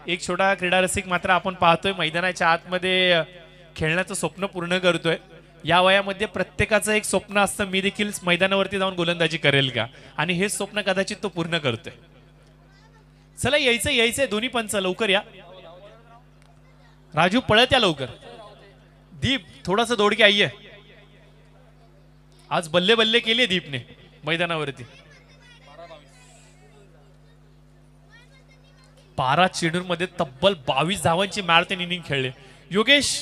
एक छोटा क्रीडा रसिक मात्र आपण पाहतोय मैदानाच्या आतमध्ये खेळण्याचं स्वप्न पूर्ण करतोय। या वयामध्ये प्रत्येकाचं एक स्वप्न असतं, मी देखील मैदानावरती जाऊन गोलंदाजी करेल का, आणि हे स्वप्न कदाचित तो पूर्ण करतोय। चला यायचंय दोन्ही पंच लवकर या। राजू पळत या लवकर। दीप थोडासा दौड़के आइए। आज बल्ले बल्ले केले दीपने मैदानावरती। 12 चेंडूंमध्ये तब्बल 22 धावांची मॅरेथॉन इनिंग खेळले योगेश।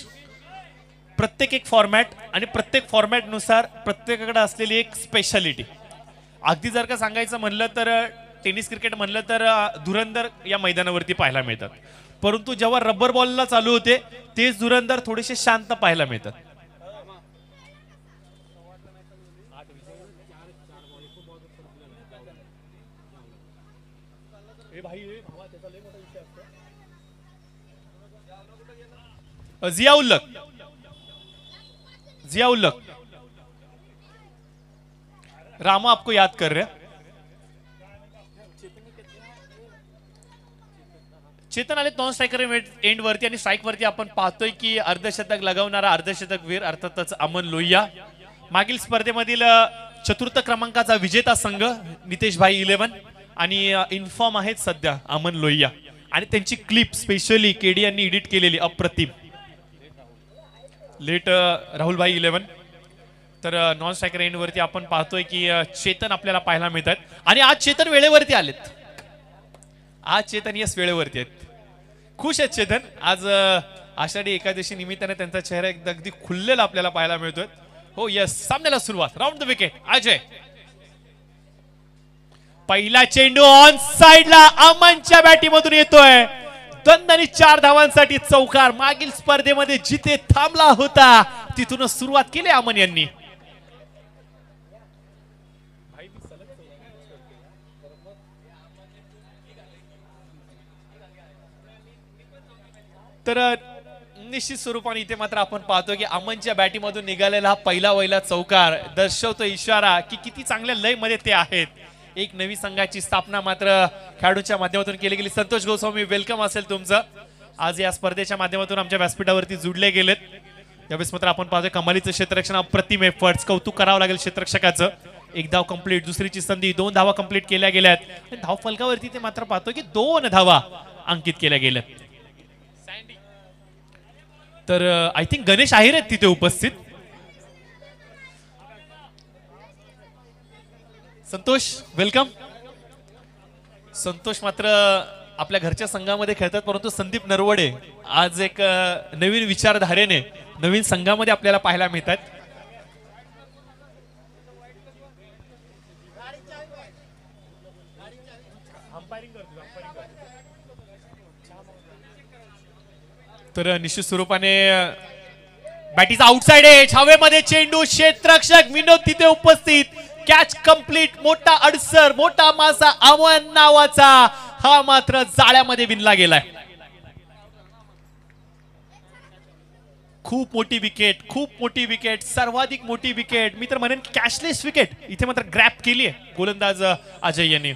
प्रत्येक एक फॉर्मॅट आणि प्रत्येक फॉर्मॅट नुसार प्रत्येकाकडे असलेली एक स्पेशालिटी। अगदी जर का सांगायचं म्हणलं तर टेनिस क्रिकेट म्हणलं तर धुरंधर या मैदानावरती पाहायला मिळतात, परंतु जेव्हा रबर बॉलला चालू होते तेच धुरंधर थोडेसे शांत पाहायला मिळतात। जियाउल्लक जियाउल्लक रामा आपको याद कर रहे हैं। चेतन आले नॉन स्ट्रायकर एंड वरती आणि स्ट्राइक वरती आपण पाहतोय की अर्धशतक लगावणारा अर्धशतक वीर अर्थातच अमन लोहिया। मागील स्पर्धेमधील चतुर्थ क्रमांकाचा विजेता संघ नितेश भाई 11 आणि इन्फॉर्म आहेत सध्या अमन लोहिया, आणि त्यांची क्लिप स्पेशली केडी यांनी एडिट केलेली अप्रतिम। लेट राहुल भाई 11। तर नॉन स्ट्रायकर एंड वरती आपण पाहतोय की चेतन आपल्याला पाहायला मिळतात, आणि आज चेतन वेळेवरती आलेत। आज चेतन यस वेळेवरती आहेत, खुश आहेत चेतन। आज आषाढी एकादशी निमित्ताने त्यांचा चेहरा एकदा अगदी खुललेला आपल्याला पाहायला मिळतोय। हो यस, सामन्याला सुरुवात, राउंड द विकेट अजय। पहिला चेंडू ऑन साइडला अमनच्या बॅटीमधून येतोय, दणदणीत 4 धावांसाठी चौकार। मागील स्पर्धेमध्ये जिथे थांबला होता तिथूनच सुरुवात केली अमन यांनी। तर निश्चित स्वरूपाने इथे मात्र आपण पाहतो की अमनच्या बॅटीमधून निघालेला हा पहिला चौकार दर्शवतो इशारा की किती चांगल्या लय मध्ये ते आहेत। एक नवी संघाची स्थापना मात्र खेळाडूंच्या माध्यमातून केली गेली। संतोष गोस्वामी वेलकम असेल तुमचं। आज या स्पर्धेच्या माध्यमातून आमच्या व्यासपीठावरती जुडले गेलेत। त्यावेळेस मात्र आपण पाहतोय कमालीचं क्षेत्ररक्षण, अप्रतिम एफर्ट्स, कौतुक करावं लागेल क्षेत्ररक्षकाचं। एक धाव कंप्लीट, दुसरीची संधी, 2 धावा कंप्लीट केल्या गेल्यात। धाव फलकावरती ते मात्र पाहतो की 2 धावा अंकित केल्या गेल्यात। तर आय थिंक गणेश आहेर आहेत तिथे उपस्थित। संतोष वेलकम। संतोष मात्र आपल्या घरच्या संघामध्ये खेळतात, परंतु संदीप नरवडे आज एक नवीन विचारधारेने नवीन संघामध्ये आपल्याला पाहायला मिळतात। तर निश्चित स्वरूपाने बॅटीचा आउटसाइड एज, हवेमध्ये चेंडू, क्षेत्ररक्षक विनोद तिथे उपस्थित, कॅच कंप्लीट। मोठा अडसर, मोठा मासा अमन नावाचा हा मात्र जाळ्यामध्ये विणला गेलाय। खूप मोठी विकेट, खूप मोठी विकेट, सर्वाधिक मोठी विकेट, मी तर म्हणेन कॅशलेस विकेट इथे मात्र ग्रॅप केली आहे गोलंदाज अजय यांनी।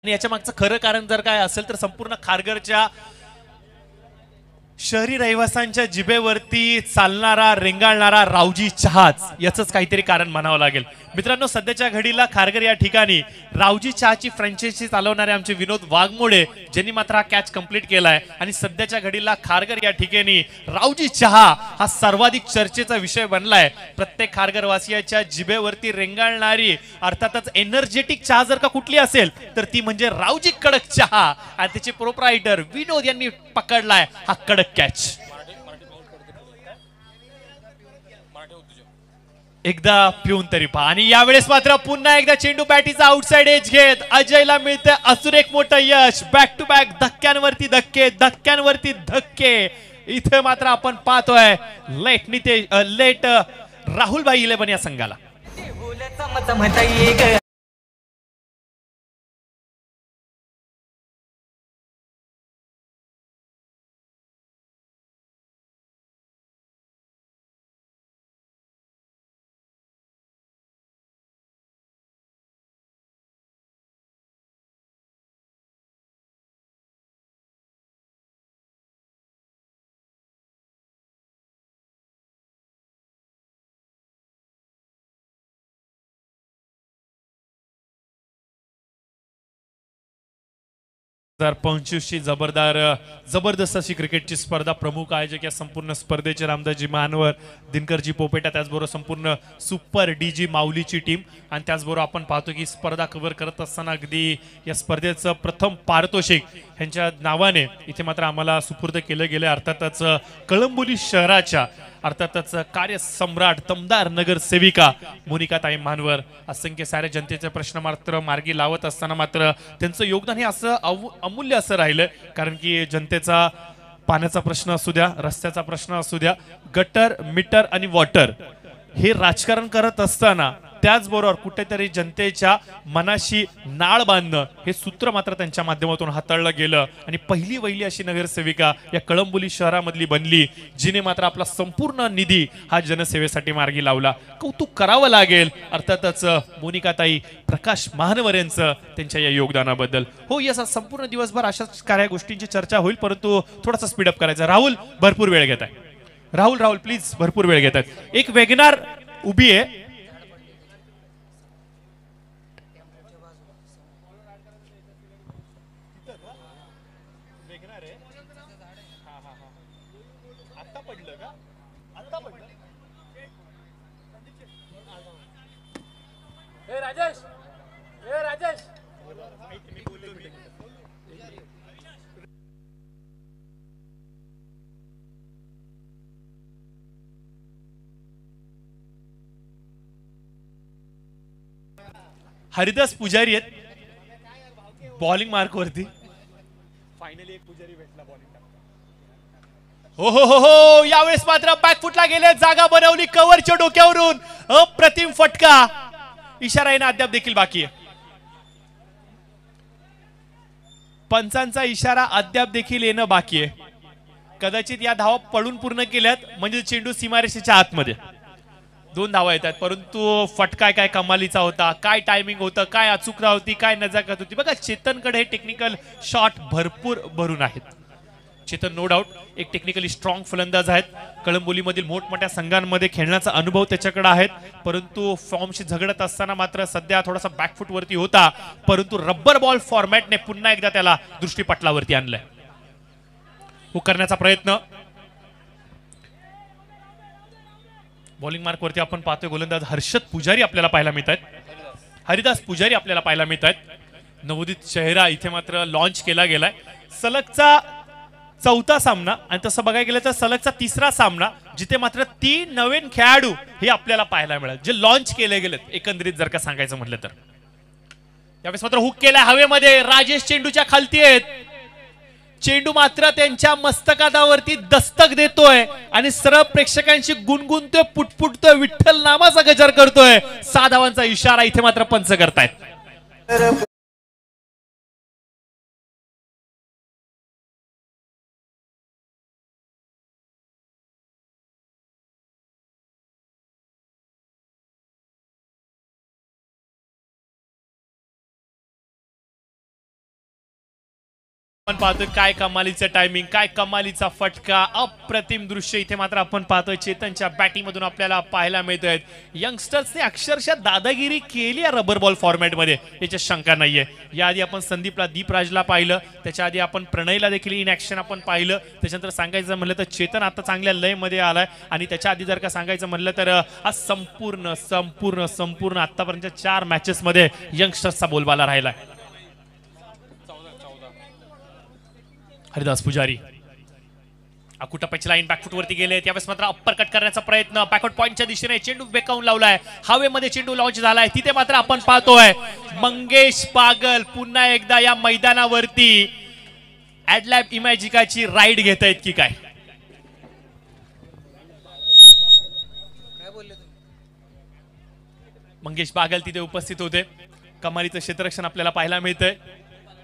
आणि याच्या मागचं खरं कारण जर काय असेल तर संपूर्ण खारघरच्या शहरी रहिवाशांच्या जिभेवरती चालणारा रेंगाळणारा रावजी चहाच याचंच काहीतरी कारण म्हणावं लागेल. मित्रांनो, सध्याच्या घडीला खारघर या ठिकाणी रावजी चहाची फ्रँचायझी चालवणारे आमचे विनोद वाघमोडे ज्यांनी मात्र हा कॅच कंप्लीट केलाय आणि सध्याच्या घडीला खारघर या ठिकाणी रावजी चहा हा सर्वाधिक चर्चेचा विषय बनलाय. प्रत्येक खारघरवासियाच्या जिभेवरती रेंगाळणारी अर्थातच एनर्जेटिक चहा जर का कुठली असेल तर ती म्हणजे रावजी कडक चहा आणि त्याचे प्रोप्रायटर विनोद यांनी पकडलाय हा कडक कॅच. एकदा पिऊन तरी पहा. आणि यावेळेस मात्र पुन्हा एकदा चेंडू बॅटीचा आउटसाइड एज घेत अजयला मिळतं अजून एक मोठं यश. बॅक टू बॅक धक्क्यांवरती धक्के, धक्क्यांवरती धक्के. इथे मात्र आपण पाहतोय लेट राहुलभाई 11 या संघाला. ची जबरदस्त अशी क्रिकेटची स्पर्धा. प्रमुख आयोजक या संपूर्ण स्पर्धेचे रामदासजी मानवर, दिनकरजी पोपेटा, त्याचबरोबर संपूर्ण सुपर डीजी माऊलीची टीम. आणि त्याचबरोबर आपण पाहतो की स्पर्धा कव्हर करत असताना अगदी या स्पर्धेचं प्रथम पारितोषिक ह्यांच्या नावाने इथे मात्र आम्हाला सुपूर्द केलं गेलं. अर्थातच कळंबोली शहराच्या अर्थातच कार्यसम्राट दमदार नगरसेविका मोनिकाताई मानवर असंख्य साऱ्या जनतेचे प्रश्न मात्र मार्गी लावत असताना मात्र त्यांचं योगदान हे असं अमूल्य असं राहिलं. कारण की जनतेचा पाण्याचा प्रश्न असू द्या, रस्त्याचा प्रश्न असू द्या, गटर मीटर आणि वॉटर हे राजकारण करत असताना त्याचबरोबर कुठेतरी जनतेच्या मनाशी नाळ बांधणं हे सूत्र मात्र त्यांच्या माध्यमातून हाताळलं गेलं. आणि पहिली वहिली अशी नगरसेविका या कळंबोली शहरामधली बनली जिने मात्र आपला संपूर्ण निधी हा जनसेवेसाठी मार्गी लावला. कौतुक करावं लागेल अर्थातच मोनिकाताई प्रकाश महानवर यांचं त्यांच्या या योगदानाबद्दल. हो यस, संपूर्ण दिवसभर अशाच काही गोष्टींची चर्चा होईल, परंतु थोडासा स्पीडअप करायचा. राहुल भरपूर वेळ घेत आहे. राहुल प्लीज भरपूर वेळ घेत आहेत. एक वेगनार उभी आहे. हरिदास पुजारी आहेत बॉलिंग मार्क वरती. फायनली एक पुजारी भेटला बॉलिंग. हो यावेळेस मात्र बॅकफुटला गेले, जागा बनवली कव्हरच्या डोक्यावरून. अप्रतिम फटका. इशारा येणं अद्याप देखील बाकी आहे. पंचांचा इशारा अद्याप देखील येणं बाकी आहे. कदाचित या धावा पळून पूर्ण केल्यात म्हणजे चेंडू सीमारेषेच्या आतमध्ये. 2 धावा येतात, परंतु फटका काय कमालीचा होता, काय टायमिंग होतं, काय अचूकता होती, काय नजाकत होती. बघा चेतनकडे हे टेक्निकल शॉट भरपूर भरून आहेत. चेतन नो डाऊट एक टेक्निकली स्ट्रॉंग फलंदाज आहेत. कळंबोलीमधील मोठमोठ्या संघांमध्ये खेळण्याचा अनुभव त्याच्याकडे आहेत, परंतु फॉर्मशी झगडत असताना मात्र सध्या थोडासा बॅकफुट वरती होता. परंतु रब्बर बॉल फॉर्मॅटने पुन्हा एकदा त्याला दृष्टीपटलावरती आणलंय. हुक करण्याचा प्रयत्न. बॉलिंग मार्क वरती आपण पाहतोय गोलंदाज हर्षद पुजारी आपल्याला पाहायला मिळत आहेत. हरिदास पुजारी आपल्याला पाहायला मिळत आहेत. नवोदित चेहरा इथे मात्र लॉन्च केला गेलाय. सलगचा 4था सामना आणि तसं बघायला गेलं तर सलगचा 3रा सामना जिथे मात्र 3 नवीन खेळाडू हे आपल्याला पाहायला मिळाले जे लॉन्च केले गेलेत. एकंदरीत जर का सांगायचं म्हटलं तर यावेळेस मात्र हुक केलाय हवेमध्ये. राजेश चेंडूच्या खालती आहेत. चेंडू मात्र त्यांच्या मस्तकावरती दस्तक देतोय आणि सर्व प्रेक्षकांशी गुणगुणतोय, पुटपुटतोय, विठ्ठल नामाचा गजर करतोय. 6 धावांचा इशारा इथे मात्र पंच करतायत. आपण पाहतोय काय कमालीचं टायमिंग, काय कमालीचा फटका, अप्रतिम दृश्य इथे मात्र आपण पाहतोय चेतनच्या बॅटिंग मधून आपल्याला पाहायला मिळत आहेत. यंगस्टर्सने अक्षरशः दादागिरी केली या रबर बॉल फॉर्मॅट मध्ये, याच्यात शंका नाहीये. याआधी आपण संदीपला, दीपराजला पाहिलं, त्याच्या आधी आपण प्रणयला देखील इन ऍक्शन आपण पाहिलं. त्याच्यानंतर सांगायचं म्हणलं तर चेतन आता चांगल्या लय मध्ये आलाय आणि त्याच्या आधी जर का सांगायचं म्हणलं तर आज संपूर्ण संपूर्ण संपूर्ण आतापर्यंत 4 मॅचेस मध्ये यंगस्टर्सचा बोलबाला राहिलाय. हरिदास पुजारी अकुटा पिच लाईन बॅकफुट वरती गेले, त्यावेळेस मात्र अप्पर कट करण्याचा प्रयत्न, बॅकवर्ड पॉइंटच्या दिशेने चेंडू बेकावून लावलाय, हवेमध्ये चेंडू लॉन्च झालाय. तिथे मात्र आपण पाहतोय मंगेश बागल पुन्हा एकदा या मैदानावरती ॲडलॅब इमॅजिकाची राईड घेत आहेत की काय. मंगेश बागल तिथे उपस्थित होते. कमालीचं क्षेत्ररक्षण आपल्याला पाहायला मिळतंय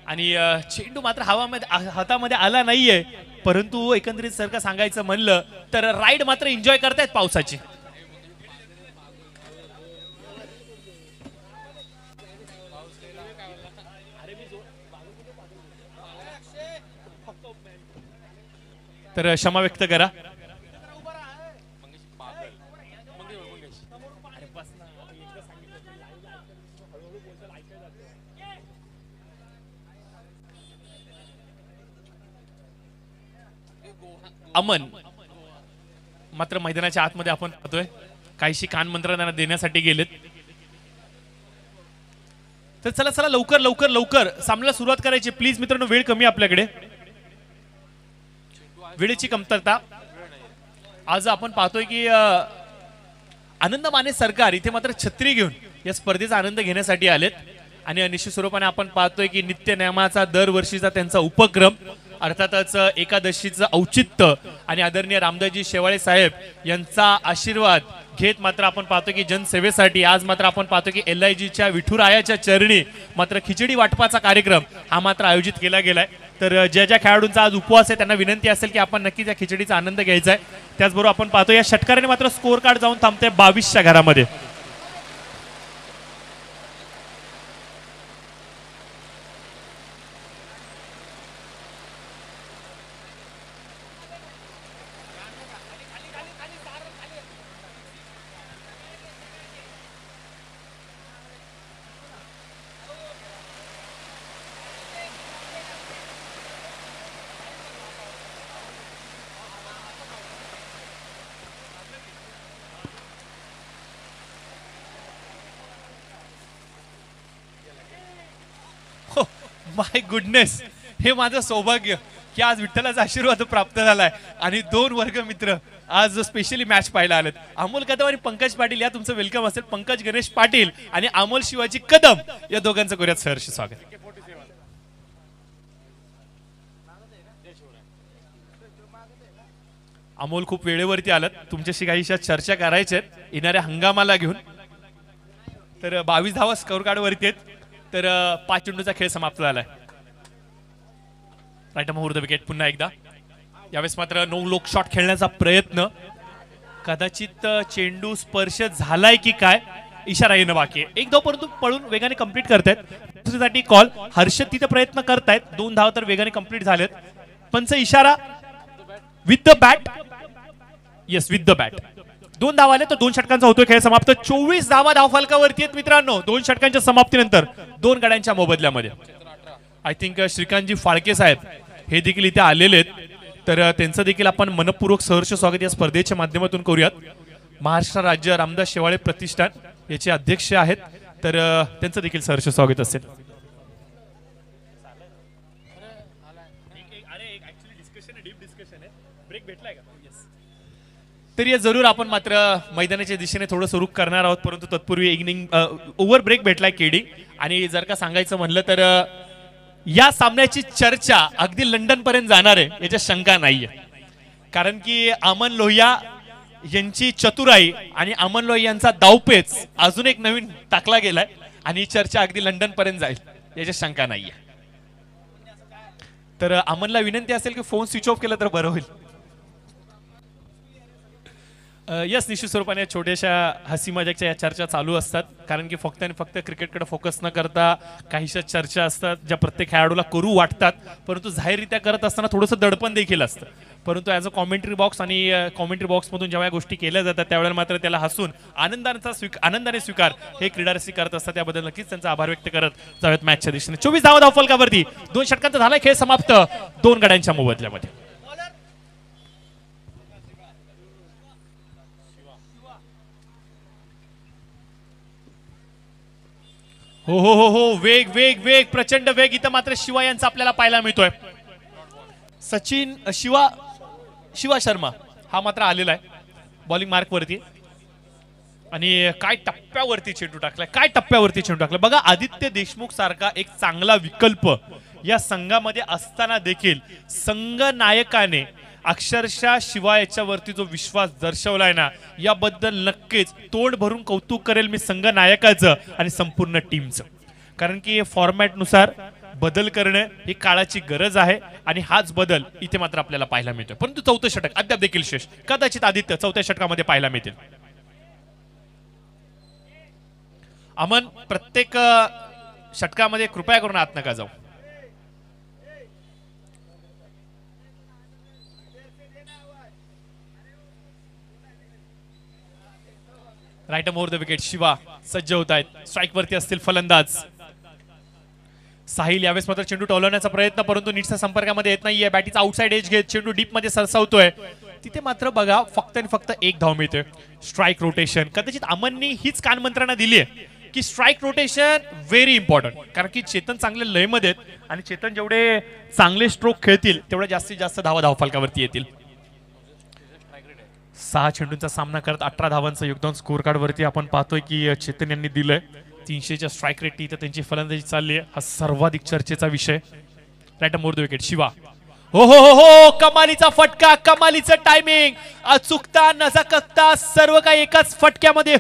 आणि चेंडू मात्र हातामध्ये आला नाहीये, परंतु एकंदरीत जर का सांगायचं म्हणलं तर राईड मात्र एन्जॉय करतायत पावसाची. तर क्षमा व्यक्त करा. अमन मात्र मैदानाच्या आतमध्ये आपण पाहतोय काहीशी कान मंत्रणा देण्यासाठी गेलेत. तर चला चला लवकर लवकर लवकर सामन्याला सुरुवात करायची प्लीज मित्रांनो, वेळ कमी आपल्याकडे, वेळेची कमतरता. आज आपण पाहतोय की आनंद माने सरकार इथे मात्र छत्री घेऊन या स्पर्धेचा आनंद घेण्यासाठी आलेत आणि निश्चित स्वरूपाने आपण पाहतोय की नित्य नियमाचा दरवर्षीचा त्यांचा उपक्रम, अर्थातच एकादशीचं औचित्य आणि आदरणीय रामदासजी शेवाळे साहेब यांचा आशीर्वाद घेत मात्र आपण पाहतो की जनसेवेसाठी आज मात्र आपण पाहतो की LIGच्या विठुरायाच्या चरणी मात्र खिचडी वाटपाचा कार्यक्रम हा मात्र आयोजित केला गेलाय. तर ज्या ज्या खेळाडूंचा आज उपवास आहे त्यांना विनंती असेल की आपण नक्कीच या खिचडीचा आनंद घ्यायचा आहे. त्याचबरोबर आपण पाहतो या षटकाराने मात्र स्कोर कार्ड जाऊन थांबते 22च्या घरामध्ये. माय गुडनेस, हे माझं सौभाग्य की आज विठ्ठलाचा आशीर्वाद प्राप्त झालाय आणि 2 वर्ग मित्र आज स्पेशली मॅच पाहायला आलेत. अमोल कदम आणि पंकज पाटील या तुमचं वेलकम असेल. पंकज गणेश पाटील आणि अमोल शिवाजी कदम या दोघांचं करूयात सहर्ष स्वागत. अमोल खूप वेळेवरती आलात, तुमच्याशी काहीशा चर्चा करायच्या आहेत येणाऱ्या हंगामाला घेऊन. तर 22 धावा स्कोर कार्ड वरती आहेत. तर 5 चेंडूचा खेळ समाप्त झालाय. राईट मुहूर्त विकेट पुन्हा एकदा. यावेळेस मात्र 9 लोक शॉट खेळण्याचा प्रयत्न, कदाचित चेंडू स्पर्श झालाय की काय इशारा येणं बाकी आहे. 1 धाव परंतु पळून वेगाने कंप्लीट करतायत. दुसरीसाठी कॉल हर्षद तिथे प्रयत्न करतायत. 2 धाव तर वेगाने कंप्लीट झालेत. पंच इशारा with the bat, yes with the bat. 2 धाव आले तर 2 षटकांचा होतोय खेळ समाप्त. 24 धावा धावफलकावरती आहेत मित्रांनो 2 षटकांच्या समाप्तीनंतर 2 गड्यांच्या मोबदल्यामध्ये. आय थिंक श्रीकांतजी फाळके साहेब हे देखील इथे आलेले आहेत. तर त्यांचं देखील आपण मनपूर्वक सहर्ष स्वागत या स्पर्धेच्या माध्यमातून करूयात. महाराष्ट्र राज्य रामदास शेवाळे प्रतिष्ठान याचे अध्यक्ष आहेत, तर त्यांचं देखील सहर्ष स्वागत असेल. तर जरूर आपण मात्र मैदानाच्या दिशेने थोडंसं रुख करणार आहोत, परंतु तत्पूर्वी इनिंग ओव्हर ब्रेक भेटलाय केडी. आणि जर का सांगायचं म्हणलं तर या सामन्याची चर्चा अगदी लंडन पर्यंत जाणार आहे याच्यात शंका नाहीये. कारण की अमन लोहिया यांची चतुराई आणि अमन लोहिया यांचा दावपेच अजून एक नवीन टाकला गेलाय आणि चर्चा अगदी लंडन पर्यंत जाईल याच्यात शंका नाहीये. तर अमनला विनंती असेल की फोन स्विच ऑफ केला तर बरं होईल. यस, निश्चित स्वरूपाने छोट्याशा हसी मजाकच्या या चर्चा चालू असतात, कारण की फक्त आणि फक्त क्रिकेटकडे फोकस न करता काहीशा चर्चा असतात ज्या प्रत्येक खेळाडूला करू वाटतात, परंतु जाहीररित्या करत असताना थोडंसं दडपण देखील असतं. परंतु ॲज अ कॉमेंट्री बॉक्स आणि कॉमेंट्री बॉक्समधून जेव्हा या गोष्टी केल्या जातात त्यावेळेला मात्र त्याला हसून आनंदाने स्वीकार हे क्रीडारसिक करत असतात. त्याबद्दल नक्कीच त्यांचा आभार व्यक्त करत जाऊयात मॅचच्या दिशेने. 24 धावा धावफलकावरती 2 षटकांचा झालाय खेळ समाप्त 2 गड्यांच्या मोबदल्यामध्ये. हो हो हो हो, वेग वेग वेग, प्रचंड वेग इथं मात्र शिवा यांचा आपल्याला पाहायला मिळतोय. सचिन शिवा शर्मा हा मात्र आलेला आहे बॉलिंग मार्क वरती आणि काय टप्प्यावरती चेंडू टाकलाय, काय टप्प्यावरती चेंडू टाकलाय बघा. आदित्य देशमुख सारखा एक चांगला विकल्प या संघामध्ये असताना देखील संघ नायकाने अक्षरशः शिवा याच्यावरती जो विश्वास दर्शवलाय ना, याबद्दल नक्कीच तोंड भरून कौतुक करेल मी संघ नायकाचं आणि संपूर्ण टीमचं. कारण की फॉर्मॅटनुसार बदल करणं ही काळाची गरज आहे आणि हाच बदल इथे मात्र आपल्याला पाहायला मिळतोय. परंतु चौथं षटक अद्याप देखील शेष, कदाचित आदित्य चौथ्या षटकामध्ये पाहायला मिळतील. अमन, प्रत्येक षटकामध्ये कृपया करून आत नका जाऊ. Right more the wicket. Shiva सज्ज होत आहेत, स्ट्राईक वरती असतील फलंदाज. साहिल यावेळेस मात्र चेंडू टोलवण्याचा प्रयत्न, परंतु नीटच्या संपर्कामध्ये येत नाहीये. बॅटीचा आउटसाइड एज घेत चेंडू डीप मध्ये सरसावतोय. तिथे मात्र बघा फक्त आणि फक्त एक धाव मिळतोय. स्ट्राईक रोटेशन कदाचित अमननी हीच कानमंत्रणा दिली आहे की स्ट्राईक रोटेशन व्हेरी इम्पॉर्टंट, कारण की चेतन चांगले लयमध्ये आहेत आणि चेतन जेवढे चांगले स्ट्रोक खेळतील तेवढे जास्तीत जास्त धावा धावफलकावरती येतील. 6 चेंडूंचा सामना करत 18 धावांचं योगदान स्कोर कार्ड वरती आपण पाहतोय की चेतन यांनी दिलंय. 300च्या स्ट्राईक रेट इथं त्यांची फलंदाजी चालली आहे, हा सर्वाधिक चर्चेचा विषय. Right more the wicket. Shiva हो हो हो हो, कमालीचा फटका, कमालीचं टायमिंग, अचूकता नजाकता सर्व काही एकाच फटक्यामध्ये.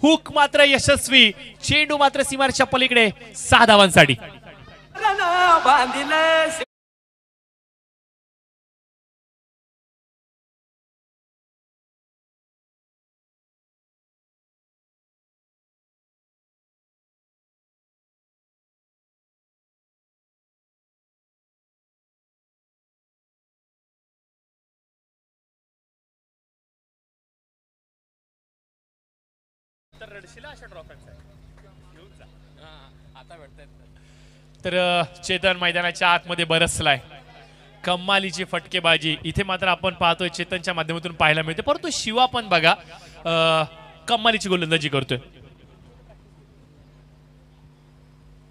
हुक मात्र यशस्वी, चेंडू मात्र सीमारेषेच्या पलीकडे 6 धावांसाठी. तर चेतन मैदानाच्या आतमध्ये बरसलाय. कमालीची फटकेबाजी इथे मात्र आपण पाहतोय चेतनच्या माध्यमातून पाहायला मिळते. परंतु शिवा पण बघा कमालीची गोलंदाजी करतोय.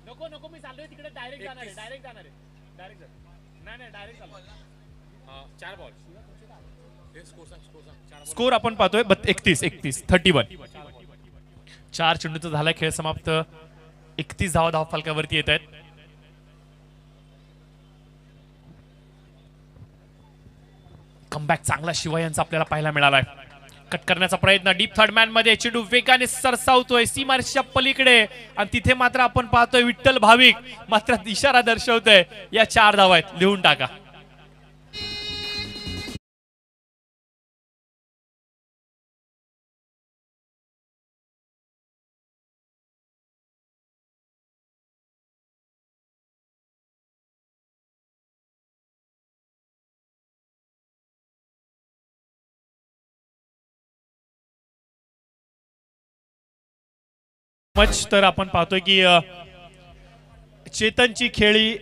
नको नको, मी चाललोय तिकडे, डायरेक्ट जाणार आहे, डायरेक्ट जाणार आहे, डायरेक्ट नाही नाही डायरेक्ट चालू. 4 बॉल स्कोर आपण पाहतोय 31. 4 चेंडूचा झाला खेळ समाप्त. 31 धावा धावफलकावरती येत आहेत. कमबॅक चांगला शिवा यांचा आपल्याला पाहायला मिळालाय. कट करण्याचा प्रयत्न डीप थर्ड मॅन मध्ये, चेंडू वेगाने सरसावतोय सीमारेषेच्या पलीकडे आणि तिथे मात्र आपण पाहतोय विठ्ठल भाविक मात्र इशारा दर्शवतोय या 4 धावा आहेत, लिहून टाका. मच तर आपण पाहतोय की चेतनची खेळी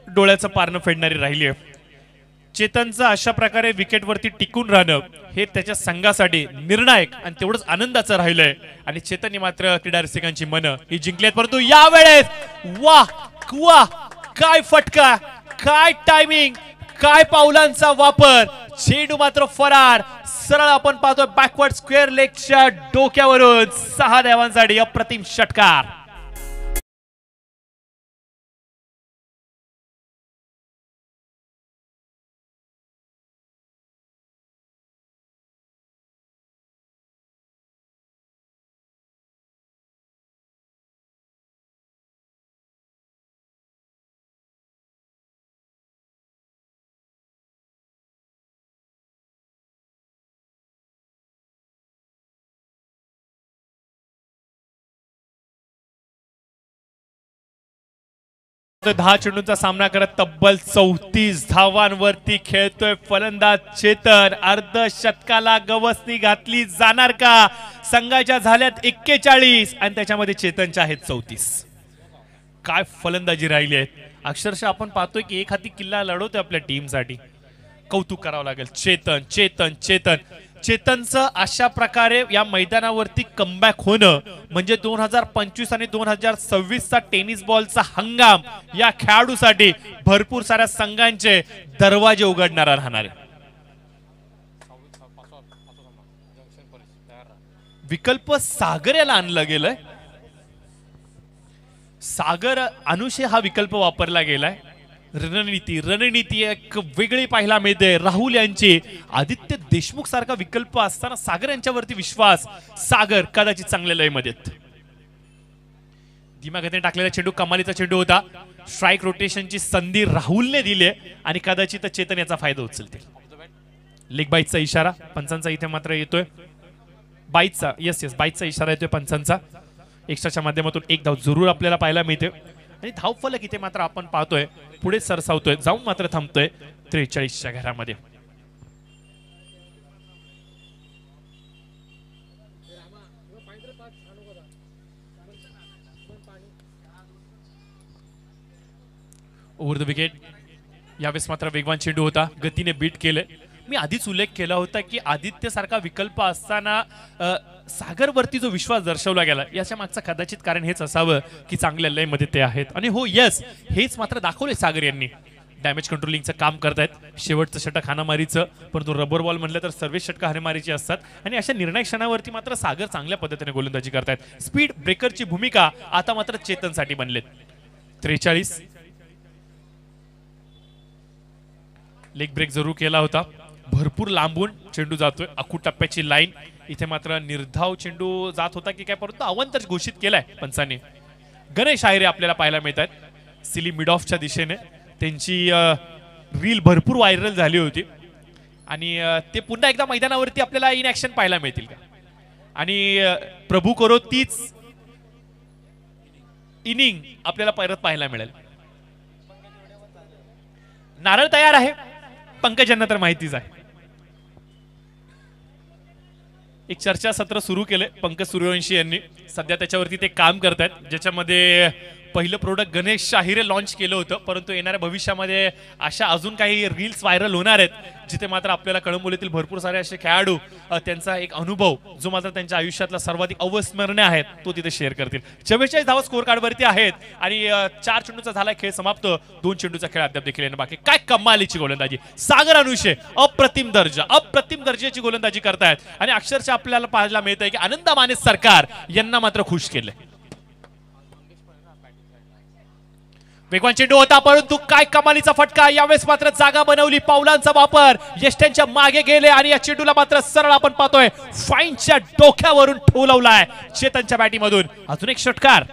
डोळ्याचं पारणं फेडणारी राहिली आहे. चेतनचं अशा प्रकारे विकेटवरती टिकून राहणं हे त्याच्या संघासाठी निर्णायक आणि तेवढंच आनंदाचं राहिलंय आणि चेतनने मात्र क्रीडा रसिकांची मनं ही जिंकलीत. परंतु यावेळेस वाह, काय फटका, काय टायमिंग, काय पावलांचा वापर, चेंडू मात्र फरार. सरळ आपण पाहतोय बॅकवर्ड स्क्वेअर लेगच्या डोक्यावरून 6 धावांसाठी अप्रतिम षटकार. 10 चेंडूंचा सामना करत तब्बल 34 धावांवरती खेळतोय फलंदाज चेतन. अर्धशतकाला गवसणी घातली जाणार का? संघाच्या झाल्यात 41 आणि त्याच्यामध्ये चेतनच्या आहेत 34. काय फलंदाजी राहिली आहे. अक्षरशः आपण पाहतोय की एक हाती किल्ला लढवतोय आपल्या टीमसाठी. कौतुक करावं लागेल. चेतन चेतन चेतन चेतनचं अशा प्रकारे या मैदानावरती कमबॅक होणं म्हणजे 2025 आणि 2026चा टेनिस बॉलचा हंगाम या खेळाडूसाठी भरपूर साऱ्या संघांचे दरवाजे उघडणारा राहणार आहे. विकल्प सागर याला आणलं गेलंय. सागर अनुषे हा विकल्प वापरला गेलाय. रणनीती एक वेगळी पाहायला मिळते. राहुल यांची आदित्य देशमुख सारखा विकल्प असताना सागर यांच्यावरती विश्वास. सागर कदाचित चांगल्या लयमध्ये. दिमागाने टाकलेला चेंडू कमालीचा चेंडू होता. स्ट्राईक रोटेशनची संधी राहुलने दिली आणि कदाचित चेतन याचा फायदा उचलतील. लेग बाईटचा इशारा पंचांचा इथे मात्र येतोय. बाईटचा बाईटचा इशारा येतोय पंचांचा. एक्स्ट्राच्या माध्यमातून एक धाव जरूर आपल्याला पाहायला मिळते आणि धाव फलक इथे मात्र आपण पाहतोय पुढे सरसावतोय. जाऊन मात्र थांबतोय 43च्या घरामध्ये. Over the wicket. यावेळेस मात्र वेगवान चेंडू होता. गतीने बीट केले. मी आधीच उल्लेख केला होता की आदित्य सारखा विकल्प असताना सागरवरती जो विश्वास दर्शवला गेला याच्या मागचं कदाचित कारण हेच असावं की चांगल्या लयमध्ये ते आहेत. आणि हो यस हेच मात्र दाखवले सागर यांनी. डॅमेज कंट्रोलिंगचं काम करतायत. शेवटचं षटक हाणामारीचं परंतु रबर बॉल म्हणलं तर सर्वच षटक हाणामारीची असतात आणि अशा निर्णायक क्षणावरती मात्र सागर चांगल्या पद्धतीने गोलंदाजी करतायत. स्पीड ब्रेकरची भूमिका आता मात्र चेतनसाठी बनलेत. 43. लेग ब्रेक जरूर केला होता. भरपूर लांबून चेंडू जातोय. अकू टप्प्याची लाईन. इथे मात्र निर्धाव चेंडू जात होता की काय परंतु अवंतर घोषित केलाय पंचांनी. गणेश आयरे आपल्याला पाहायला मिळतात. सिली मिड ऑफच्या दिशेने त्यांची रील भरपूर व्हायरल झाली होती आणि ते पुन्हा एकदा मैदानावरती आपल्याला इन ऍक्शन पाहायला मिळतील का? आणि प्रभू करो तीच इनिंग आपल्याला परत पाहायला मिळेल. नारळ तयार आहे. पंकजांना तर माहितीच आहे. एक चर्चासत्र सुरू केले पंकज सूर्यवंशी यांनी. सध्या त्याच्यावरती ते काम करतात ज्याच्यामध्ये पहिलं प्रोडक्ट गणेश शाहिरे लॉन्च केलं होतं परंतु येणाऱ्या भविष्यामध्ये अशा अजून काही रील्स व्हायरल होणार आहेत जिथे मात्र आपल्याला कळंबोलीतील भरपूर सारे असे खेळाडू त्यांचा एक अनुभव जो मात्र त्यांच्या आयुष्यातला सर्वाधिक अविस्मरणीय आहे तो तिथे शेअर करतील. 44 धावा स्कोर कार्डवरती आहेत आणि 4 चेंडूचा झाला खेळ समाप्त. 2 चेंडूचा खेळ अद्याप देखील आहे. बाकी काय कमालीची गोलंदाजी. सागर अनुषे अप्रतिम दर्जाची गोलंदाजी करतायत आणि अक्षरशः आपल्याला पाहायला मिळतंय की आनंद माने सरकार यांना मात्र खुश केले. वेगवान चेंडू होता परंतु काय कमालीचा फटका. यावेळेस मात्र जागा बनवली. पावलांचा वापर. यष्ट्यांच्या मागे गेले आणि या चेंडूला मात्र सरळ आपण पाहतोय फाईनच्या डोक्यावरून ठोलवलाय चेतनच्या बॅटीमधून. अजून एक षटकार.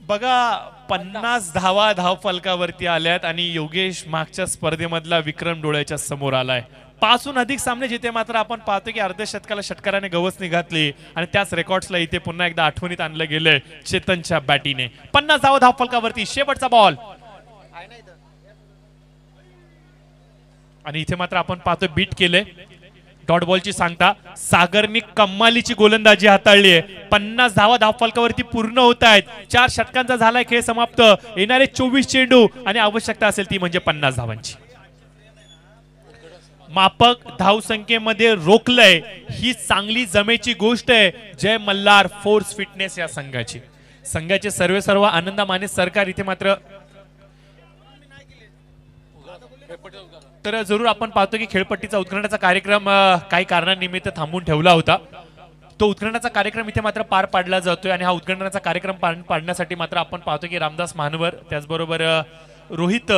बघा 50 धावा धाव फलकावरती आल्यात आणि योगेश मागच्या स्पर्धेमधला विक्रम डोळ्याच्या समोर आलाय. 5हून अधिक सामने जिथे मात्र आपण पाहतो की अर्धशतकाला षटकाराने गवसणी घातली आणि त्याच रेकॉर्ड्सला इथे पुन्हा एकदा आठवणीत आणलं गेलंय चेतनच्या बॅटीने. 50 धावा धाव फलकावरती. शेवटचा बॉल आणि इथे मात्र आपण पाहतोय बीट केले. डॉट बॉलची सांगता. सागरनी कमालीची गोलंदाजी हाताळली आहे. 50 धावा धाव फलकावरती पूर्ण होत आहेत. 4 षटकांचा झालाय खेळ समाप्त. येणारे 24 चेंडू आणि आवश्यकता असेल ती म्हणजे 50 धावांची. मापक धावसंख्येमध्ये रोखलंय ही चांगली जमेची गोष्ट आहे. जय मल्हार फोर्स फिटनेस या संघाचे सर्व आनंद माने सरकार इथे मात्र तर जरूर आपण पाहतो की खेळपट्टीचा उत्खननाचा कार्यक्रम काही कारणानिमित्त थांबून ठेवला होता. तो उत्खननाचा कार्यक्रम इथे मात्र पार पाडला जातोय आणि हा उत्खननाचा कार्यक्रम पार पाडण्यासाठी मात्र आपण पाहतो की रामदास मानवर त्याचबरोबर रोहित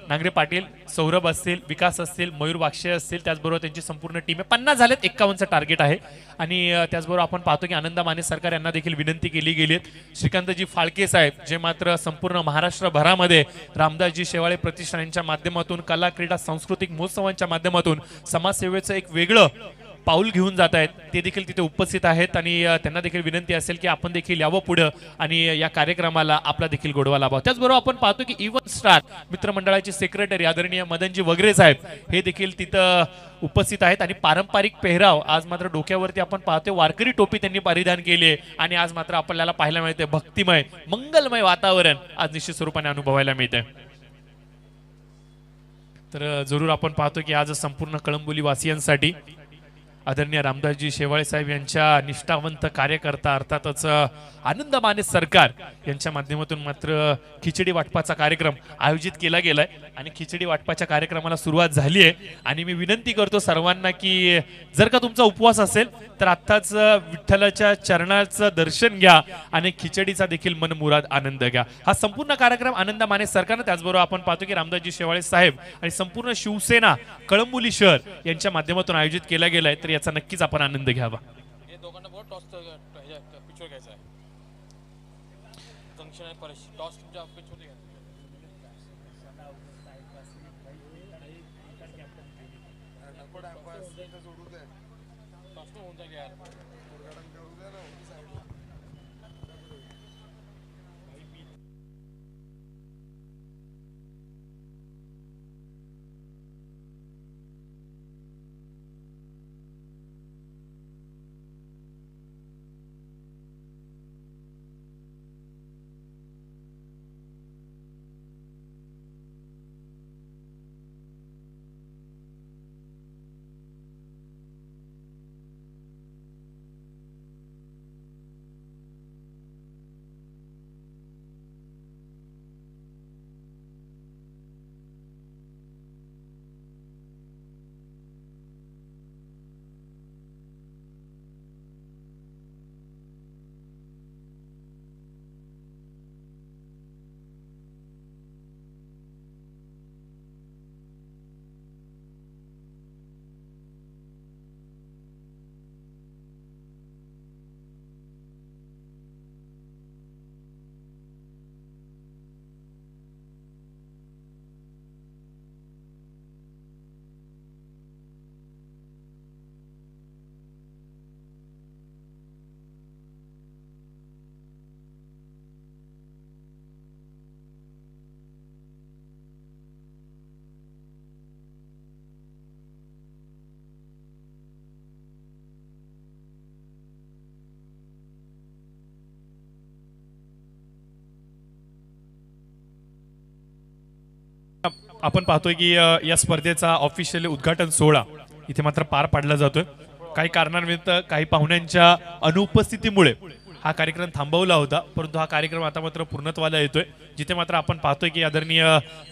नांगरे पाटील, सौरभ असतील, विकास असतील, मयूर वाक्षे असतील त्याचबरोबर त्यांची संपूर्ण टीम आहे. 50 झालेत. 51चं टार्गेट आहे आणि त्याचबरोबर आपण पाहतो की आनंद माने सरकार यांना देखील विनंती केली गेली आहे. श्रीकांतजी फाळके साहेब जे मात्र संपूर्ण महाराष्ट्रभरामध्ये रामदासजी शेवाळे प्रतिष्ठानांच्या माध्यमातून कला क्रीडा सांस्कृतिक महोत्सवांच्या माध्यमातून समाजसेवेचं एक वेगळं पाऊल घेऊन जात आहेत ते देखील तिथे उपस्थित आहेत आणि त्यांना देखील विनंती असेल की आपण देखील यावं पुढं आणि या कार्यक्रमाला आपला देखील गोडवा लाभावा। त्याचबरोबर आपण पाहतो की इव्हन स्टार मित्रमंडळाचे सेक्रेटरी आदरणीय मदनजी वगैरे साहेब हे देखील तिथं उपस्थित आहेत आणि पारंपरिक पेहराव आज मात्र डोक्यावरती आपण पाहतोय वारकरी टोपी त्यांनी परिधान केली आहे आणि आज मात्र आपल्याला पाहायला मिळते भक्तिमय मंगलमय वातावरण आज निश्चित स्वरूपाने अनुभवायला मिळते। तर जरूर आपण पाहतो की आज संपूर्ण कळंबोली वासियांसाठी आदरणीय रामदासजी शेवाळे साहेब यांच्या निष्ठावंत कार्यकर्ता अर्थातच आनंद माने सरकार यांच्या माध्यमातून मात्र खिचडी वाटपाचा कार्यक्रम आयोजित केला गेलाय आणि खिचडी वाटपाच्या कार्यक्रमाला सुरुवात झाली आहे आणि मी विनंती करतो सर्वांना की जर का तुमचा उपवास असेल तर आत्ताच विठ्ठलाच्या चरणाचं दर्शन घ्या आणि खिचडीचा देखील मनमुराद आनंद घ्या। हा संपूर्ण कार्यक्रम आनंद माने सरकारनं त्याचबरोबर आपण पाहतो की रामदासजी शेवाळे साहेब आणि संपूर्ण शिवसेना कळंबोली शहर यांच्या माध्यमातून आयोजित केला गेलाय तर याचा नक्कीच आपण आनंद घ्यावा। आपण पाहतोय की या स्पर्धेचा ऑफिशियल उद्घाटन सोहळा इथे मात्र पार पाडला जातोय। काही कारणांनिमित्त काही पाहुण्यांच्या अनुपस्थितीमुळे हा कार्यक्रम थांबवला होता परंतु हा कार्यक्रम आता मात्र पूर्णत्वाला येतोय जिथे मात्र आपण पाहतोय की आदरणीय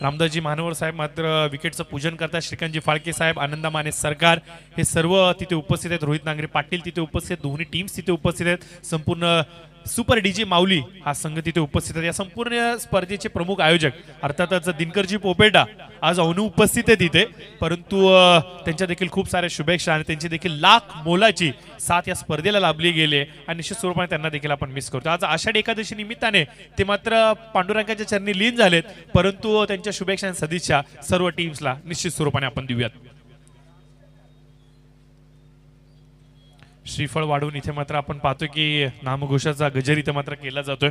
रामदासजी महानवर साहेब मात्र विकेटचं पूजन करतात। श्रीकांतजी फाळके साहेब आनंद माने सरकार हे सर्व तिथे उपस्थित आहेत। रोहित नांगरे पाटील तिथे उपस्थित आहेत। दोन्ही टीम्स तिथे उपस्थित आहेत। संपूर्ण सुपर डीजे माऊली हा संघ तिथे उपस्थित आहे। या संपूर्ण स्पर्धेचे प्रमुख आयोजक अर्थातच दिनकरजी पोपेटा आज अनुपस्थित आहेत तिथे परंतु त्यांच्या देखील खूप साऱ्या शुभेच्छा आणि त्यांची देखील लाख मोलाची साथ या स्पर्धेला लाभली गेली आणि निश्चित स्वरूपाने त्यांना देखील आपण मिस करतो। आज आषाढी एकादशी निमित्ताने ते मात्र पांडुरंगाच्या चरणी लीन झालेत परंतु त्यांच्या शुभेच्छा आणि सदिच्छा सर्व टीम्सला निश्चित स्वरूपाने आपण देऊयात। श्रीफळ वाढून इथे मात्र आपण पाहतो की नामघोषाचा गजर इथे मात्र केला जातोय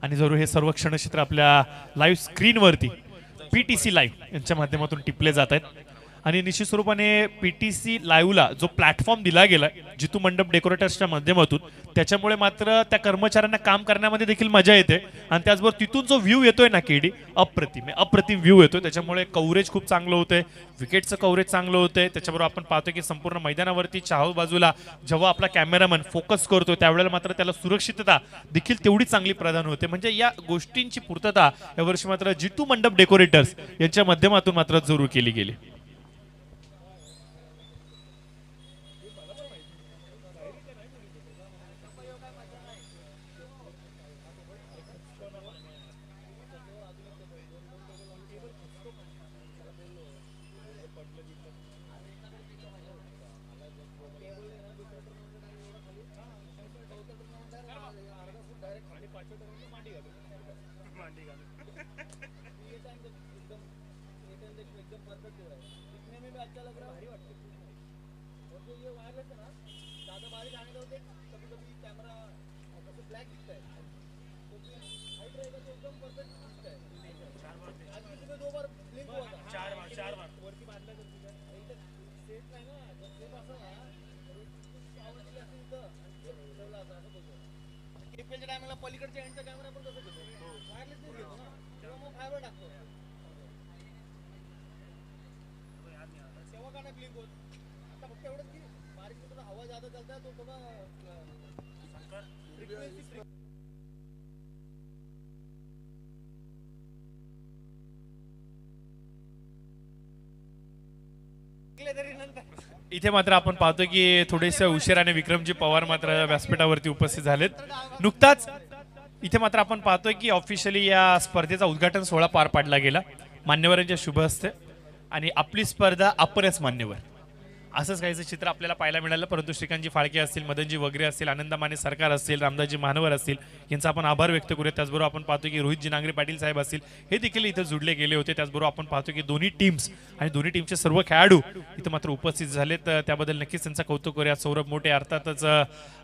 आणि जरूर हे सर्व क्षणचित्र आपल्या लाईव्ह स्क्रीनवरती पीटीसी लाईव्ह यांच्या माध्यमातून टिपले जात आहेत आणि निश्चित स्वरूपाने पीटीसी लाईव्हला जो प्लॅटफॉर्म दिला गेला जितू मंडप डेकोरेटर्सच्या माध्यमातून त्याच्यामुळे मात्र त्या कर्मचाऱ्यांना काम करण्यामध्ये देखील मजा येते आणि त्याचबरोबर तिथून जो व्ह्यू येतोय ना केडी अप्रतिम व्ह्यू येतोय त्याच्यामुळे कव्हरेज खूप चांगलं होतंय विकेटचं कव्हरेज चांगलं होतंय। त्याच्याबरोबर आपण पाहतो की संपूर्ण मैदानावरती चाहू बाजूला जेव्हा आपला कॅमेरामन फोकस करतो त्यावेळेला मात्र त्याला सुरक्षितता देखील तेवढी चांगली प्रदान होते म्हणजे या गोष्टींची पूर्तता यावर्षी मात्र जितू मंडप डेकोरेटर्स यांच्या माध्यमातून मात्र जरूर केली गेली। पलीकडच्या एंडचा कॅमेरा पण तसं घेतो वायरलेस नाही घेतो ना किंवा मग फायबर टाकतो तेव्हा का नाही ब्लिंक होत आता फक्त एवढंच की बारीक थोडा हवा ज्यादा चलता है तो थोड़ा फ्रीक्वेंसी इथे मात्र आपण पाहतो की थोडेसे उशिराने विक्रमजी पवार मात्र व्यासपीठावरती उपस्थित झालेत नुकताच इथे मात्र आपण पाहतोय की ऑफिशियली या स्पर्धेचा उद्घाटन सोहळा पार पाडला गेला मान्यवरांच्या शुभ हस्ते आणि आपली स्पर्धा आपणच मान्यवर असंच काहीचं चित्र आपल्याला पाहायला मिळालं परंतु श्रीकांतजी फाळके असतील मदनजी वगैरे असतील आनंदमाने सरकार असतील रामदासजी महानवर असतील यांचा आपण आभार व्यक्त करूया त्याचबरोबर आपण पाहतो की रोहितजी नांगरे पाटील साहेब असतील हे देखील इथं जुडले गेले होते त्याचबरोबर आपण पाहतो की दोन्ही टीम्स आणि दोन्ही टीमचे सर्व खेळाडू इथं मात्र उपस्थित झालेत त्याबद्दल नक्कीच त्यांचं कौतुक करूया सौरभ मोठे अर्थातच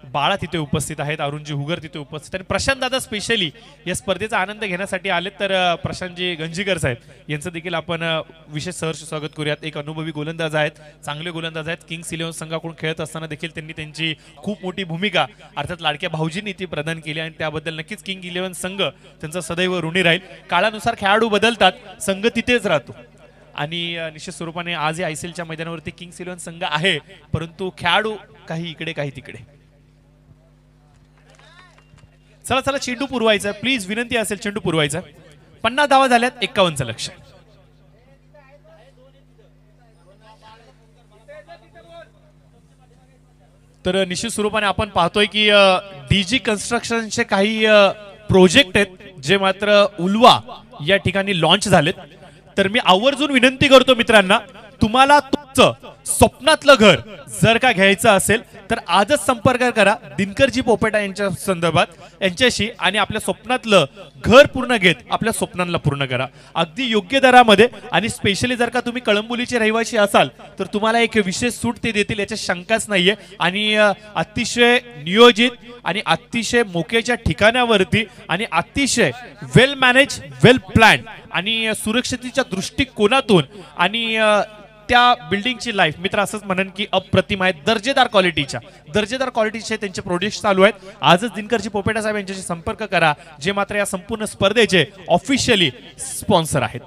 बाळा तिथे उपस्थित आहेत अरुणजी हुगर तिथे उपस्थित आणि प्रशांत दादा स्पेशली या स्पर्धेचा आनंद घेण्यासाठी आलेत तर प्रशांतजी गंजीकर साहेब यांचं देखील आपण विशेष सहर्ष स्वागत करूयात एक अनुभवी गोलंदाज आहेत चांगले गोलंदाज आहेत किंग्स 11 संघाकडून खेळत असताना देखील त्यांनी त्यांची खूप मोठी भूमिका अर्थात लाडक्या भाऊजींनी ती प्रदान केली आणि त्याबद्दल नक्कीच किंग 11 संघ त्यांचा सदैव ऋणी राहील काळानुसार खेळाडू बदलतात संघ तिथेच राहतो आणि निश्चित स्वरूपाने आज या ICLच्या मैदानावरती किंग्स 11 संघ आहे परंतु खेळाडू काही इकडे काही तिकडे चला चला चेंडू पुरवायचा प्लीज विनंती असेल चेंडू पुरवायचा 50 धावा झाल्यात 51 लक्ष तर निश्चित स्वरूपाने आपण पाहतोय की डीजी कन्स्ट्रक्शनचे काही प्रोजेक्ट आहेत जे मात्र उल्वा या ठिकाणी लॉन्च झालेत तर मी आवर्जून विनंती करतो मित्रांना तुम्हाला तुमचं स्वप्नातलं घर जर का घ्यायचं असेल तर आजच संपर्क करा दिनकरजी पोपेटा यांच्या संदर्भात यांच्याशी आणि आपल्या स्वप्नातलं घर पूर्ण घेत आपल्या स्वप्नांना पूर्ण करा अगदी योग्य दरामध्ये आणि स्पेशली जर का तुम्ही कळंबोलीचे रहिवासी असाल तर तुम्हाला एक विशेष सूट ते देतील याची शंकाच नाहीये आणि अतिशय नियोजित आणि अतिशय मोक्याच्या ठिकाणावरती आणि अतिशय वेल मॅनेज वेल प्लॅन आणि सुरक्षिततेच्या दृष्टिकोनातून आणि त्या बिल्डिंगची लाईफ मित्र असंच म्हणन की अप्रतिम आहे दर्जेदार क्वालिटीचे त्यांचे प्रोजेक्ट चालू आहेत आजच दिनकरजी पोपेटा साहेब यांच्याशी संपर्क करा जे मात्र या संपूर्ण स्पर्धेचे ऑफिशियली स्पॉन्सर आहेत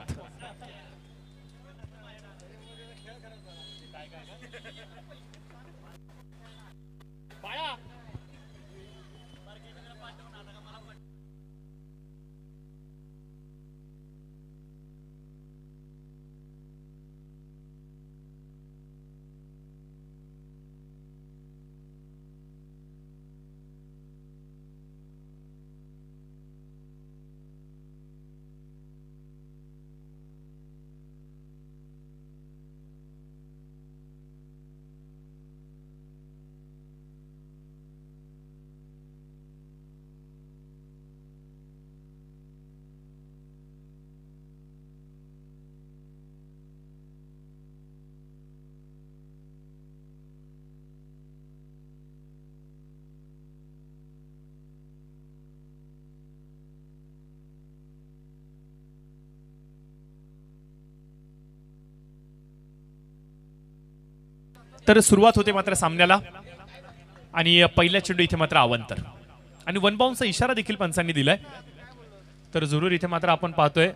तर सुरुवात होते मात्र सामन्याला आणि पहिल्या चेंडू इथे मात्र अवंतर आणि वन बाउंसचा इशारा देखील पंचांनी दिलाय तर जरूर इथे मात्र आपण पाहतोय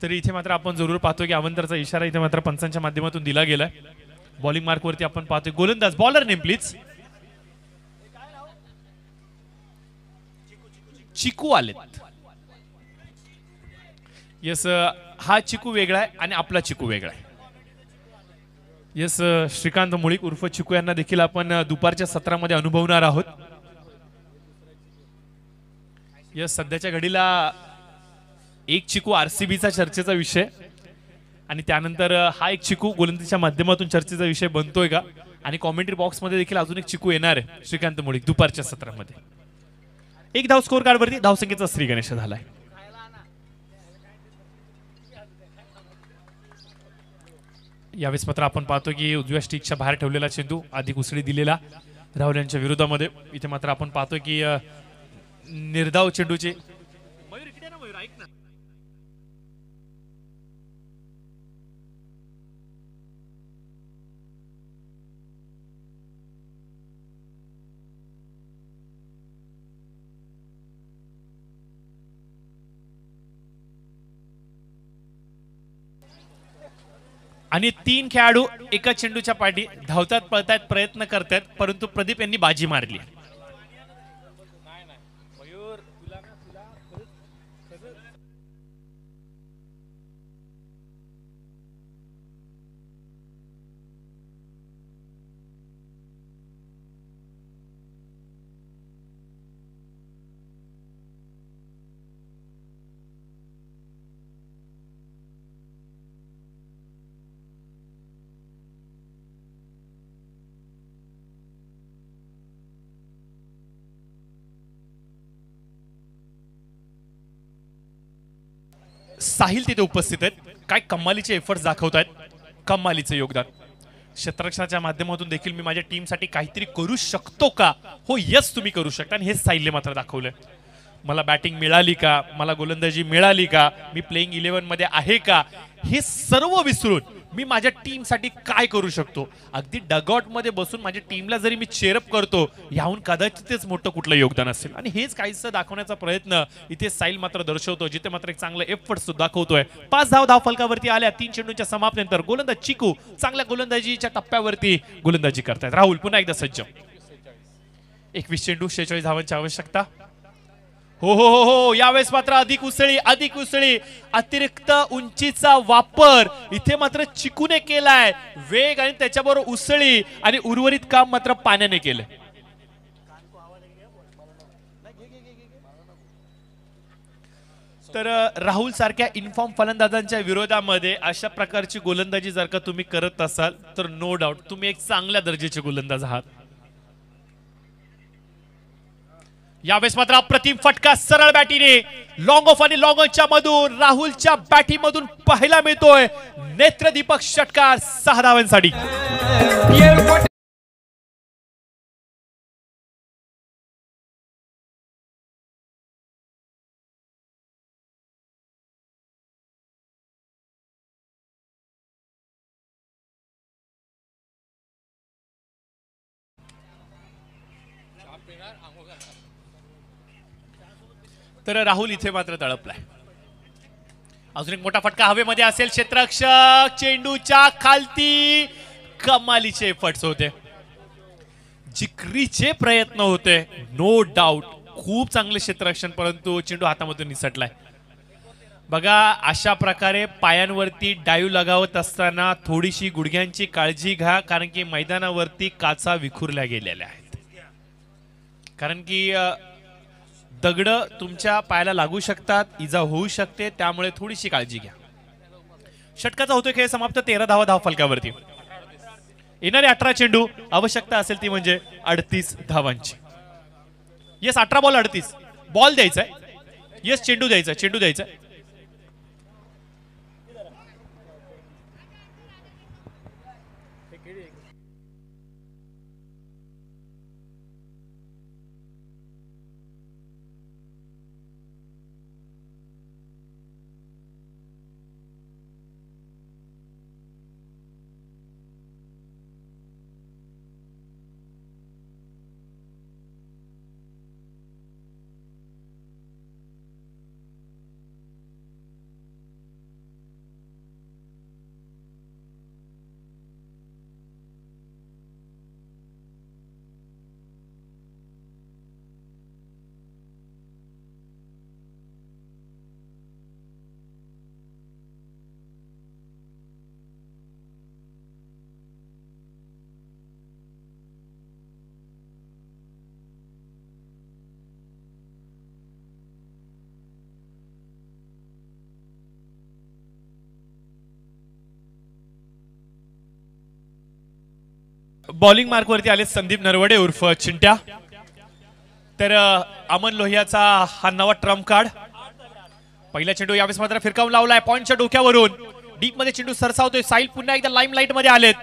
तरी इथे मात्र आपण जरूर पाहतोय की अवंतरचा इशारा इथे मात्र पंचांच्या माध्यमातून दिला गेलाय बॉलिंग मार्क वरती आपण पाहतोय गोलंदाज बॉलर नेम प्लीज चिकू आलेत यस हा चिकू वेगळा आहे आणि आपला चिकू वेगळा आहे यस श्रीकांत मुळीक उर्फ चिकू यांना देखील आपण दुपारच्या सत्रामध्ये अनुभवणार आहोत यस सध्याच्या घडीला एक चिकू आरसीबीचा चर्चेचा विषय आणि त्यानंतर हा एक चिकू गोलंदाजीच्या माध्यमातून चर्चेचा विषय बनतोय का आणि कॉमेंट्री बॉक्स मध्ये देखील अजून एक चिकू येणार आहे श्रीकांत मुळीक दुपारच्या सत्रामध्ये एक धाव स्कोर कार्ड वरती धावसंख्येचा श्री गणेश झालाय यावेळेस मात्र आपण पाहतो की उजव्या स्टिकच्या बाहेर ठेवलेला चेंडू अधिक उसळी दिलेला राहुल यांच्या विरोधामध्ये. इथे मात्र आपण पाहतो की निर्धाव चेंडूचे मयूर इकडे ना, मयूर ऐक ना. आणि 3 खेळाडू एका चेंडूच्या पाठी धावतात, पळतात, प्रयत्न करतात, परंतु प्रदीप यांनी बाजी मारली. साहिल तिथे उपस्थित आहेत. काय कमालीचे एफर्ट्स दाखवत आहेत, कमालीचे योगदान. क्षेत्ररक्षणाच्या माध्यमातून देखील मी माझ्या टीमसाठी काहीतरी करू शकतो का? हो, यस, तुम्ही करू शकता. आणि हे साहिलने मात्र दाखवलंय. मला बॅटिंग मिळाली का, मला गोलंदाजी मिळाली का, मी प्लेइंग 11 मध्ये आहे का, हे सर्व विसरून मी माझ्या टीमसाठी काय करू शकतो. अगदी डगआउट मध्ये बसून माझ्या टीमला जरी मी चेअरअप करतो, याहून कदाचितच मोठं कुठलं योगदान असेल. आणि हेच काहीसं दाखवण्याचा प्रयत्न इथे साहिल मात्र दर्शवतो, जिथे मात्र एक चांगलं एफर्ट सुद्धा दाखवतोय. 5 धाव फलकावरती आल्या 3 चेंडूंच्या समाप्तीनंतर. गोलंदाज चिकू चांगल्या गोलंदाजीच्या टप्प्यावरती गोलंदाजी करतायत. राहुल पुन्हा एकदा सज्ज. 21 चेंडू 46 धावांची आवश्यकता. हो हो हो हो, यावेळेस मात्र अधिक उसळी, अतिरिक्त उंचीचा वापर इथे मात्र चिकूने केलाय. वेग आणि त्याच्याबरोबर उसळी आणि उर्वरित काम मात्र पाण्याने केलंय. तर राहुल सारख्या इन्फॉर्म फलंदाजांच्या विरोधामध्ये अशा प्रकारची गोलंदाजी जर का तुम्ही करत असाल तर नो डाऊट तुम्ही एक चांगल्या दर्जाचे गोलंदाज आहात. यावेळेस मात्र अप्रतिम फटका सरळ बॅटीने लॉंग ऑफ आणि लॉंग ऑनच्या मधून राहुलच्या बॅटीमधून पाहायला मिळतोय. नेत्रदीपक षटकार 6 धावांसाठी. तर राहुल इथे मात्र तळपलाय. अजून एक मोठा फटका हवेमध्ये असेल. क्षेत्ररक्षक चेंडूच्या खालती. कमालीचे एफर्ट्स होते, जिकरीचे प्रयत्न होते, नो डाऊट खूप चांगले क्षेत्ररक्षण, परंतु चेंडू हातामधून निसटलाय. बघा, अशा प्रकारे पायांवरती डाईव्ह लगावत असताना थोडीशी गुडघ्यांची काळजी घ्या, कारण की मैदानावरती काचा विखुरल्या गेलेल्या आहेत. कारण की दगड तुमच्या पायाला लागू शकतात, इजा होऊ शकते, त्यामुळे थोडीशी काळजी घ्या. षटकाचा होतोय खेळ समाप्त. 13 धाव फलकावरती. येणारे 18 चेंडू, आवश्यकता असेल ती म्हणजे 38 धावांची. येस, 18 बॉल 38 बॉल द्यायचाय. येस, चेंडू द्यायचा. बॉलिंग मार्कवरती आले संदीप नरवडे उर्फ चिंट्या. तर अमन लोहियाचा हा नवा ट्रम्प कार्ड. पहिला चेंडू यावेळेस मात्र फिरकावून लावलाय पॉइंटच्या डोक्यावरून. डीप मध्ये चेंडू सरसावतोय. साहिल पुन्हा एकदा लाईमलाईट मध्ये आलेत.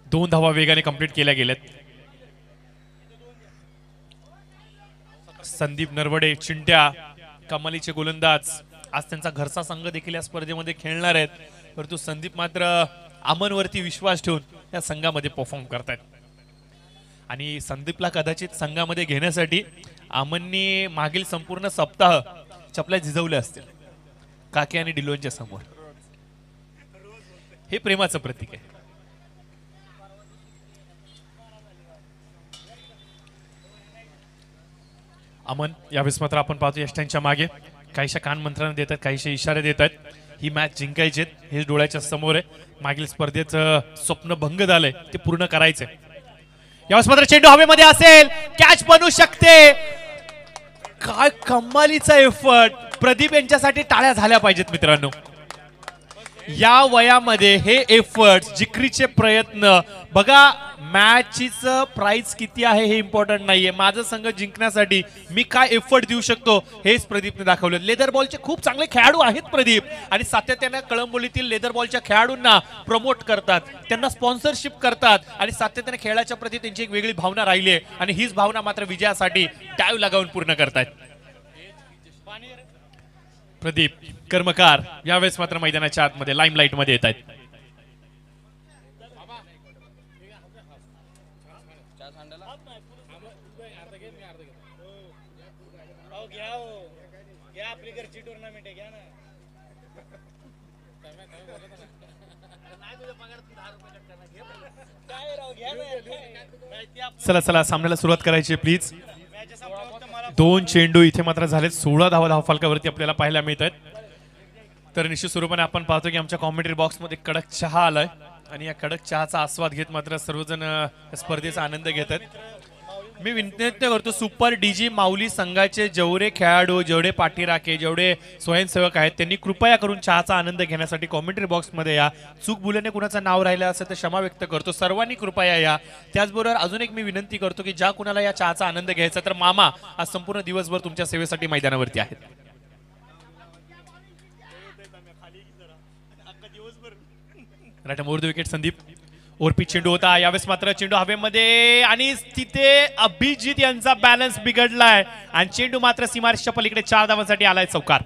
2 धावा वेगाने कंप्लीट केल्या गेल्यात. संदीप नरवडे, चिंट्या, कमालीचे गोलंदाज. आज त्यांचा घरचा संघ देखील या स्पर्धेमध्ये खेळणार आहेत, परंतु संदीप मात्र अमनवरती विश्वास ठेवून या संघामध्ये परफॉर्म करतायत. आणि संदीपला कदाचित संघामध्ये घेण्यासाठी अमननी मागील संपूर्ण सप्ताह चपल्या झिजवल्या असतील काके आणि डिलोनच्या समोर. हे प्रेमाचं प्रतीक आहे. अमन यावेळेस मात्र आपण पाहतो यष्टांच्या मागे काहीशा कान मंत्रांना देतात, काहीशे इशारे देत आहेत. ही मॅच जिंकायची हे डोळ्याच्या समोर आहे. मागील स्पर्धेचं स्वप्न भंग झालंय, ते पूर्ण करायचंय. यावेळेस मात्र चेंडू हवेमध्ये असेल, कॅच बनू शकते. काय कमालीचा एफर्ट. प्रदीप यांच्यासाठी टाळ्या झाल्या पाहिजेत मित्रांनो. या वयामध्ये हे एफर्ट, जिकरीचे प्रयत्न बघा. मॅचच प्राइस किती आहे हे इम्पॉर्टंट नाहीये, माझं संघ जिंकण्यासाठी मी काय एफर्ट देऊ शकतो हेच प्रदीपने दाखवलं. लेदर बॉलचे खूप चांगले खेळाडू आहेत प्रदीप, आणि सातत्याने कळंबोलीतील लेदर बॉलच्या खेळाडूंना प्रमोट करतात, त्यांना स्पॉन्सरशिप करतात, आणि सातत्याने खेळाच्या प्रती त्यांची एक वेगळी भावना राहिली आहे. आणि हीच भावना मात्र विजयासाठी डाव लगावून पूर्ण करतायत. प्रदीप कर्मकार यावेळेस मात्र मैदानाच्या आतमध्ये लाईमलाईट मध्ये येत आहेत. चला चला सामन्याला सुरुवात करायची प्लीज. 2 चेंडू इथे मात्र झालेत. 16 धावा धावफलकावरती आपल्याला पाहायला मिळत आहेत. तर निश्चित स्वरूपाने आपण पाहतो की आमच्या कॉमेंट्री बॉक्समध्ये कडक चहा आलाय, आणि या कडक चहाचा आस्वाद घेत मात्र सर्वजण स्पर्धेचा आनंद घेत आहेत. मी विनंती करतो सुपर डीजी माऊली संघाचे जेवढे खेळाडू, जेवढे पाठीराखे, जेवढे स्वयंसेवक आहेत, त्यांनी कृपया करून चहाचा आनंद घेण्यासाठी कॉमेंट्री बॉक्समध्ये या. चूक बुलेने कुणाचं नाव राहिलं असेल तर क्षमा व्यक्त करतो. सर्वांनी कृपया या. त्याचबरोबर अजून एक मी विनंती करतो की ज्या कुणाला या चहाचा आनंद घ्यायचा तर मामा आज संपूर्ण दिवसभर तुमच्या सेवेसाठी मैदानावरती आहेत. Right more the wicket Sandeep. ओरपी चेंडू होता, यावेळेस मात्र चेंडू हवेमध्ये, आणि तिथे अभिजित यांचा बॅलन्स बिघडलाय, आणि चेंडू मात्र सीमारेषेच्या पलीकडे 4 धावांसाठी आलाय चौकार.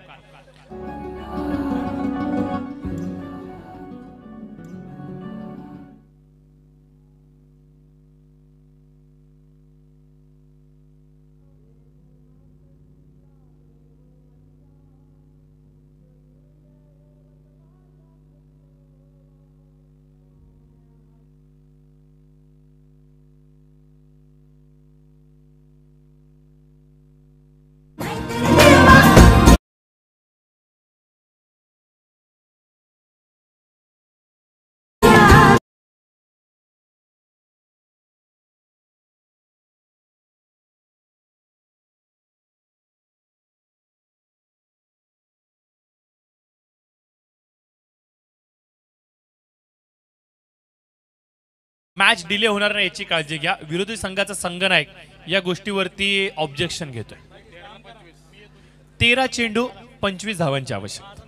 मॅच डिले होणार नाही याची काळजी घ्या. विरोधी संघाचा संघनायक या गोष्टीवरती ऑब्जेक्शन घेतोय. 13 चेंडू 25 धावांची आवश्यकता.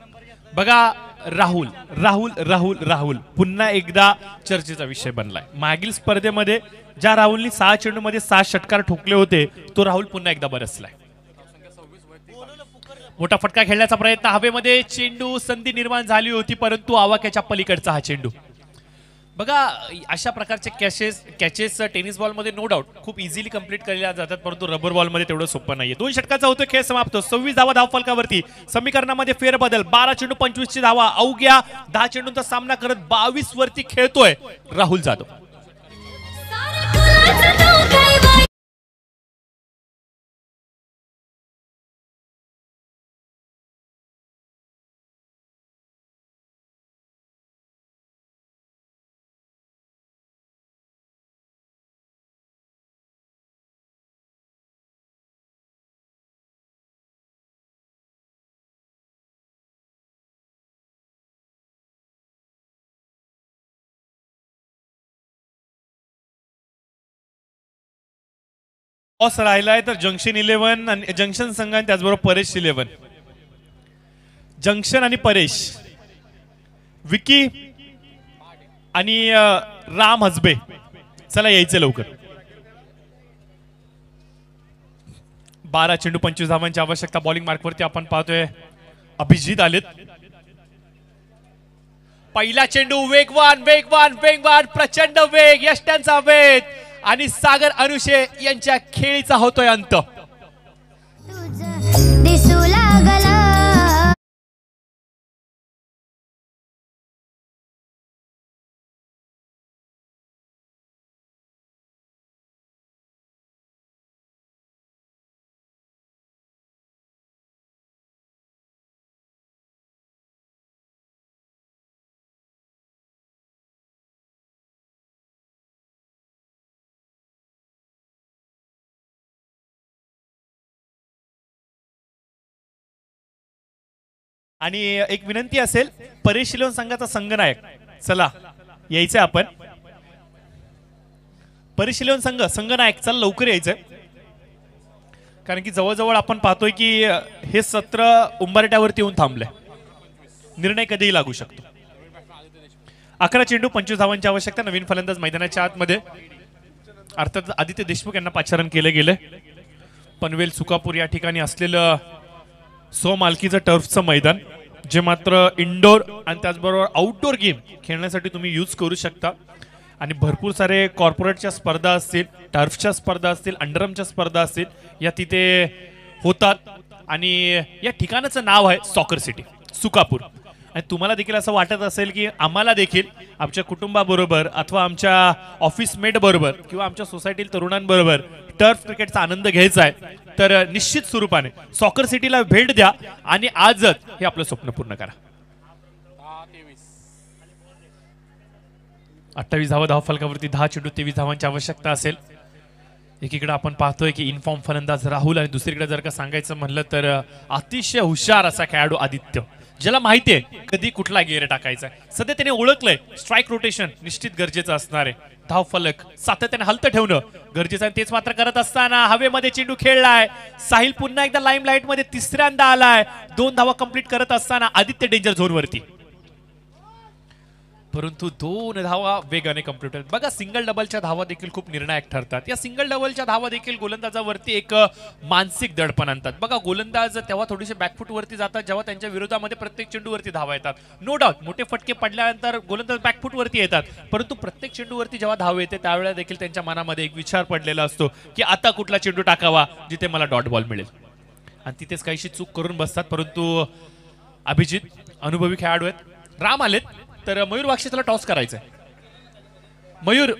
बघा राहुल राहुल राहुल राहुल पुन्हा एकदा चर्चेचा विषय बनलाय. मागील स्पर्धेमध्ये ज्या राहुलनी 6 चेंडूमध्ये 7 षटकार ठोकले होते, तो राहुल पुन्हा एकदा बरसलाय. मोठा फटका खेळण्याचा प्रयत्न, हवेमध्ये चेंडू, संधी निर्माण झाली होती परंतु आवाक्याच्या पलीकडचा हा चेंडू. बघा अशा प्रकारचे कॅचेस टेनिस बॉलमध्ये नो डाऊट खूप इझिली कंप्लीट केल्या जातात, परंतु रबर बॉलमध्ये तेवढं सोपं नाहीये. 2 षटकाचा होतो खेळ समाप्त. 26 धावा धावफलकावरती. समीकरणामध्ये फेरबदल. 12 चेंडू 25 ची धावा. अवघ्या 10 चेंडूंचा सामना करत 22 वरती खेळतोय राहुल जाधव. टॉस राहिलाय तर जंक्शन 11 आणि जंक्शन संघ आणि त्याचबरोबर परेश 11. जंक्शन आणि परेश, विकी आणि राम हसबे, चला यायचं लवकर. 12 चेंडू 25 धावांची आवश्यकता. बॉलिंग मार्कवरती आपण पाहतोय अभिजित आलेत. पहिला चेंडू वेगवान वेगवान वेगवान, प्रचंड वेग, यष्ट्यांचा वेग आणि सागर अनुशे यांच्या खेळीचा होतोय अंत. दिसू लागला आणि एक विनंती असेल, परेश शिलोन संघाचा संघनायक, चला यायचंय आपण. परेश शिलोन संघ संघनायक, चला लवकर यायचंय, कारण की जवळजवळ आपण पाहतोय की हे सत्र उंबरट्यावरती येऊन थांबलंय. निर्णय कधीही लागू शकतो. 11 चेंडू 25 धावांची आवश्यकता. नवीन फलंदाज मैदानाच्या आतमध्ये, अर्थात आदित्य देशमुख यांना पाचारण केलं गेलंय. पनवेल सुकापूर या ठिकाणी असलेलं स्वमालकीचं टर्फचं मैदान, जे मात्र इंडोर आणि त्याचबरोबर आउटडोर गेम खेळण्यासाठी तुम्ही यूज करू शकता. आणि भरपूर सारे कॉर्पोरेटच्या स्पर्धा असतील, टर्फच्या स्पर्धा असतील, अंडरआर्मच्या स्पर्धा असतील, या तिथे होतात. आणि या ठिकाणाचं नाव आहे सॉकर सिटी सुकापूर. आणि तुम्हाला देखील असं वाटत असेल की आम्हाला देखील आमच्या कुटुंबाबरोबर अथवा आमच्या ऑफिस मेट बरोबर किंवा आमच्या सोसायटीतील तरुणांबरोबर टर्फ क्रिकेटचा आनंद घ्यायचा आहे, तर निश्चित स्वरूपाने सॉकर सिटीला भेट द्या आणि आजच हे आपलं स्वप्न पूर्ण करा. 28 धावा फलकावरती, 10 चेंडू 23 धावांची आवश्यकता असेल. एकीकडे आपण पाहतोय की इन्फॉर्म फलंदाज राहुल आणि दुसरीकडे जर का सांगायचं म्हणलं तर अतिशय हुशार असा खेळाडू आदित्य, ज्याला माहिती आहे कधी कुठला गिअर टाकायचा आहे. सध्या त्याने ओळखलंय स्ट्राईक रोटेशन निश्चित गरजेचं असणार आहे. धाव फलक सातत्याने हलतं ठेवणं गरजेचं आहे. तेच मात्र करत असताना हवेमध्ये चेंडू खेळलाय. साहिल पुन्हा एकदा लाईमलाईट मध्ये तिसऱ्यांदा आलाय. 2 धावा कंप्लीट करत असताना आदित्य डेंजर झोन वरती, परंतु 2 धावा वेगाने कंप्लीट होतात. बघा, सिंगल डबलच्या धावा देखील खूप निर्णायक ठरतात. या सिंगल डबलच्या धावा देखील गोलंदाजावरती एक मानसिक दडपण आणतात. बघा, गोलंदाज तेव्हा थोडेसे बॅकफूट वरती जातात जेव्हा त्यांच्या विरोधामध्ये प्रत्येक चेंडूवरती धावा येतात. नो डाऊट मोठे फटके पडल्यानंतर गोलंदाज बॅकफूट वरती येतात, परंतु प्रत्येक चेंडूवरती जेव्हा धाव येते त्यावेळेला देखील त्यांच्या मनामध्ये एक विचार पडलेला असतो की आता कुठला चेंडू टाकावा जिथे मला डॉट बॉल मिळेल, आणि तिथेच काहीशी चूक करून बसतात. परंतु अभिजित अनुभवी खेळाडू आहेत. राम आलेत, तर मयूर वाक्षे त्याला टॉस करायचंय. मयूर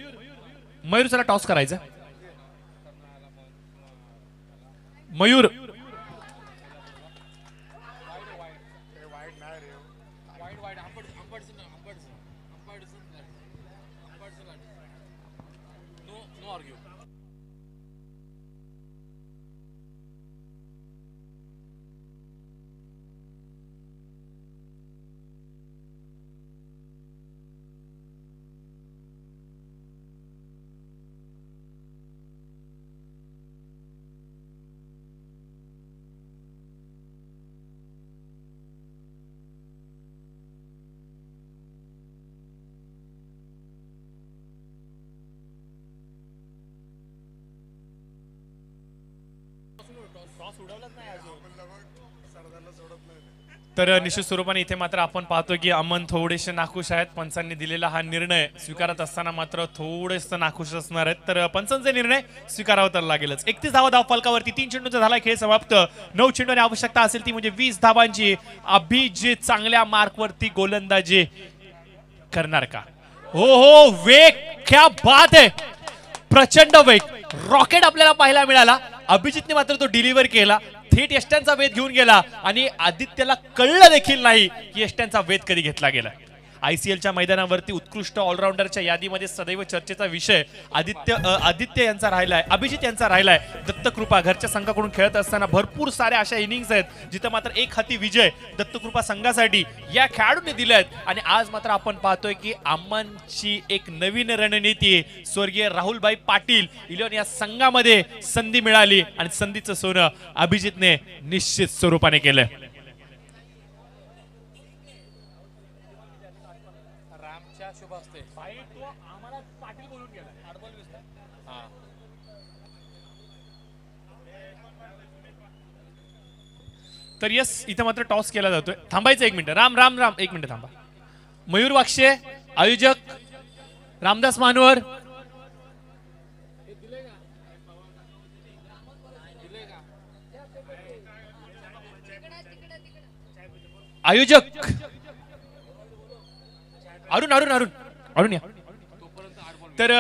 त्याला टॉस करायचं. मयूर तर निश्चित स्वरूपाने इथे मात्र आपण पाहतो की अमन थोडेसे नाखुश आहेत. पंचांनी दिलेला हा निर्णय स्वीकारत असताना मात्र थोडेसे नाखुश असणार आहेत, तर पंचांचे निर्णय स्वीकारावा तर लागेलच. 31 धावा धाव फलकावरती, 3 चेंडूचा झाला खेळ समाप्त. 9 चेंडूची आवश्यकता असेल ती म्हणजे 20 धावांची. अभिजित चांगल्या मार्कवरती गोलंदाजी करणार का? हो, वेग, क्या बात आहे, प्रचंड वेग, रॉकेट आपल्याला पाहायला मिळाला. अभिजितने मात्र तो डिलिव्हर केला, थेट यष्ट्यांचा वेध घेऊन गेला आणि आदित्यला कळलं देखील नाही की यष्ट्यांचा वेध कधी घेतला गेला. आयसीएलच्या मैदानावरती उत्कृष्ट ऑलराऊंडरच्या यादीमध्ये सदैव चर्चेचा विषय आदित्य यांचा राहिलाय, अभिजित यांचा राहिलाय. दत्तकृपा घरच्या संघाकडून खेळत असताना भरपूर साऱ्या अशा इनिंग्स आहेत जिथं मात्र एक हाती विजय दत्तकृपा संघासाठी या खेळाडूंनी दिले आहेत. आणि आज मात्र आपण पाहतोय की अम्मांची एक नवीन रणनीती, स्वर्गीय राहुलभाई पाटील इलेवन या संघामध्ये संधी मिळाली आणि संधीचं सोनं अभिजितने निश्चित स्वरूपाने केलंय. शुभ असते तो आम्हाला पाटील बोलून गेला. आडबल विस्तार तर यस इथं मात्र टॉस केला जातोय. थांबायचं एक मिनिट. राम राम राम एक मिनिट थांबा. मयूर वाक्षे आयोजक, रामदास मानवर, आयोजक अरुण अरुण अरुण अरुण या. तर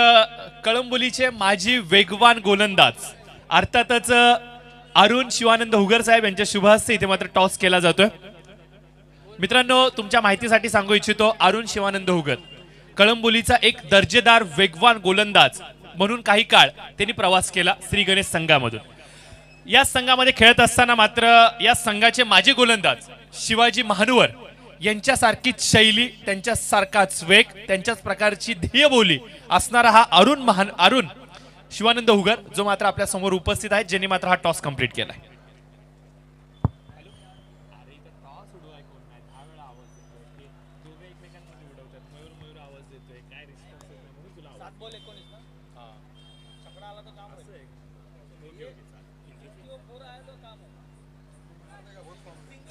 कळंबोलीचे माजी वेगवान गोलंदाज अर्थातच अरुण शिवानंद हुगर साहेब यांच्या शुभ हस्ते इथे मात्र टॉस केला जातोय. मित्रांनो तुमच्या माहितीसाठी सांगू इच्छितो, अरुण शिवानंद हुगर कळंबोलीचा एक दर्जेदार वेगवान गोलंदाज म्हणून काही काळ त्यांनी प्रवास केला श्री गणेश संघामधून. या संघामध्ये खेळत असताना मात्र या संघाचे माजी गोलंदाज शिवाजी महानुवर यांच्यासारखीच शैली, त्यांच्यासारखाच वेग, त्यांच्याच प्रकारची ध्येयबोली असणारा हा अरुण शिवानंद हुगर जो मात्र आपल्या समोर उपस्थित आहे, ज्यांनी मात्र हा टॉस कंप्लीट केलाय.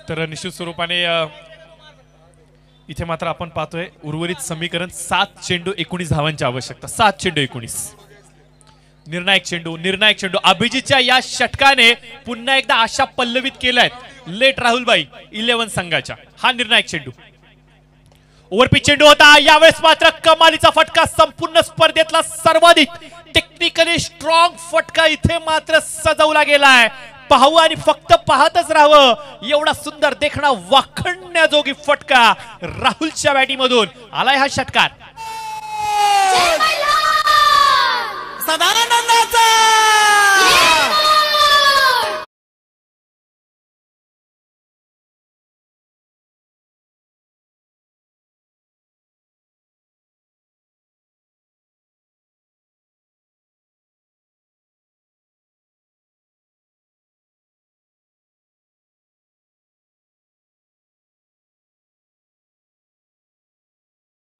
तर निश्चित स्वरूपाने इथे मात्र आपण पाहतोय उर्वरित समीकरण 7 चेंडू 19 धावांची आवश्यकता. 7 चेंडू 19. निर्णायक चेंडू अभिजितच्या या षटकाने पुन्हा एकदा आशा पल्लवित केलाय लेट राहुलबाई 11 संघाच्या. हा निर्णायक चेंडू ओव्हरपिच चेंडू होता. यावेळेस मात्र कमालीचा फटका, संपूर्ण स्पर्धेतला सर्वाधिक टेक्निकली स्ट्रॉंग फटका इथे मात्र सजवला गेलाय. पाहू आणि फक्त पाहतच राहावं एवढा सुंदर देखणा वाखणण्याजोगी फटका राहुलच्या बॅटीमधून आलाय हा षटकार. सदानंदाचा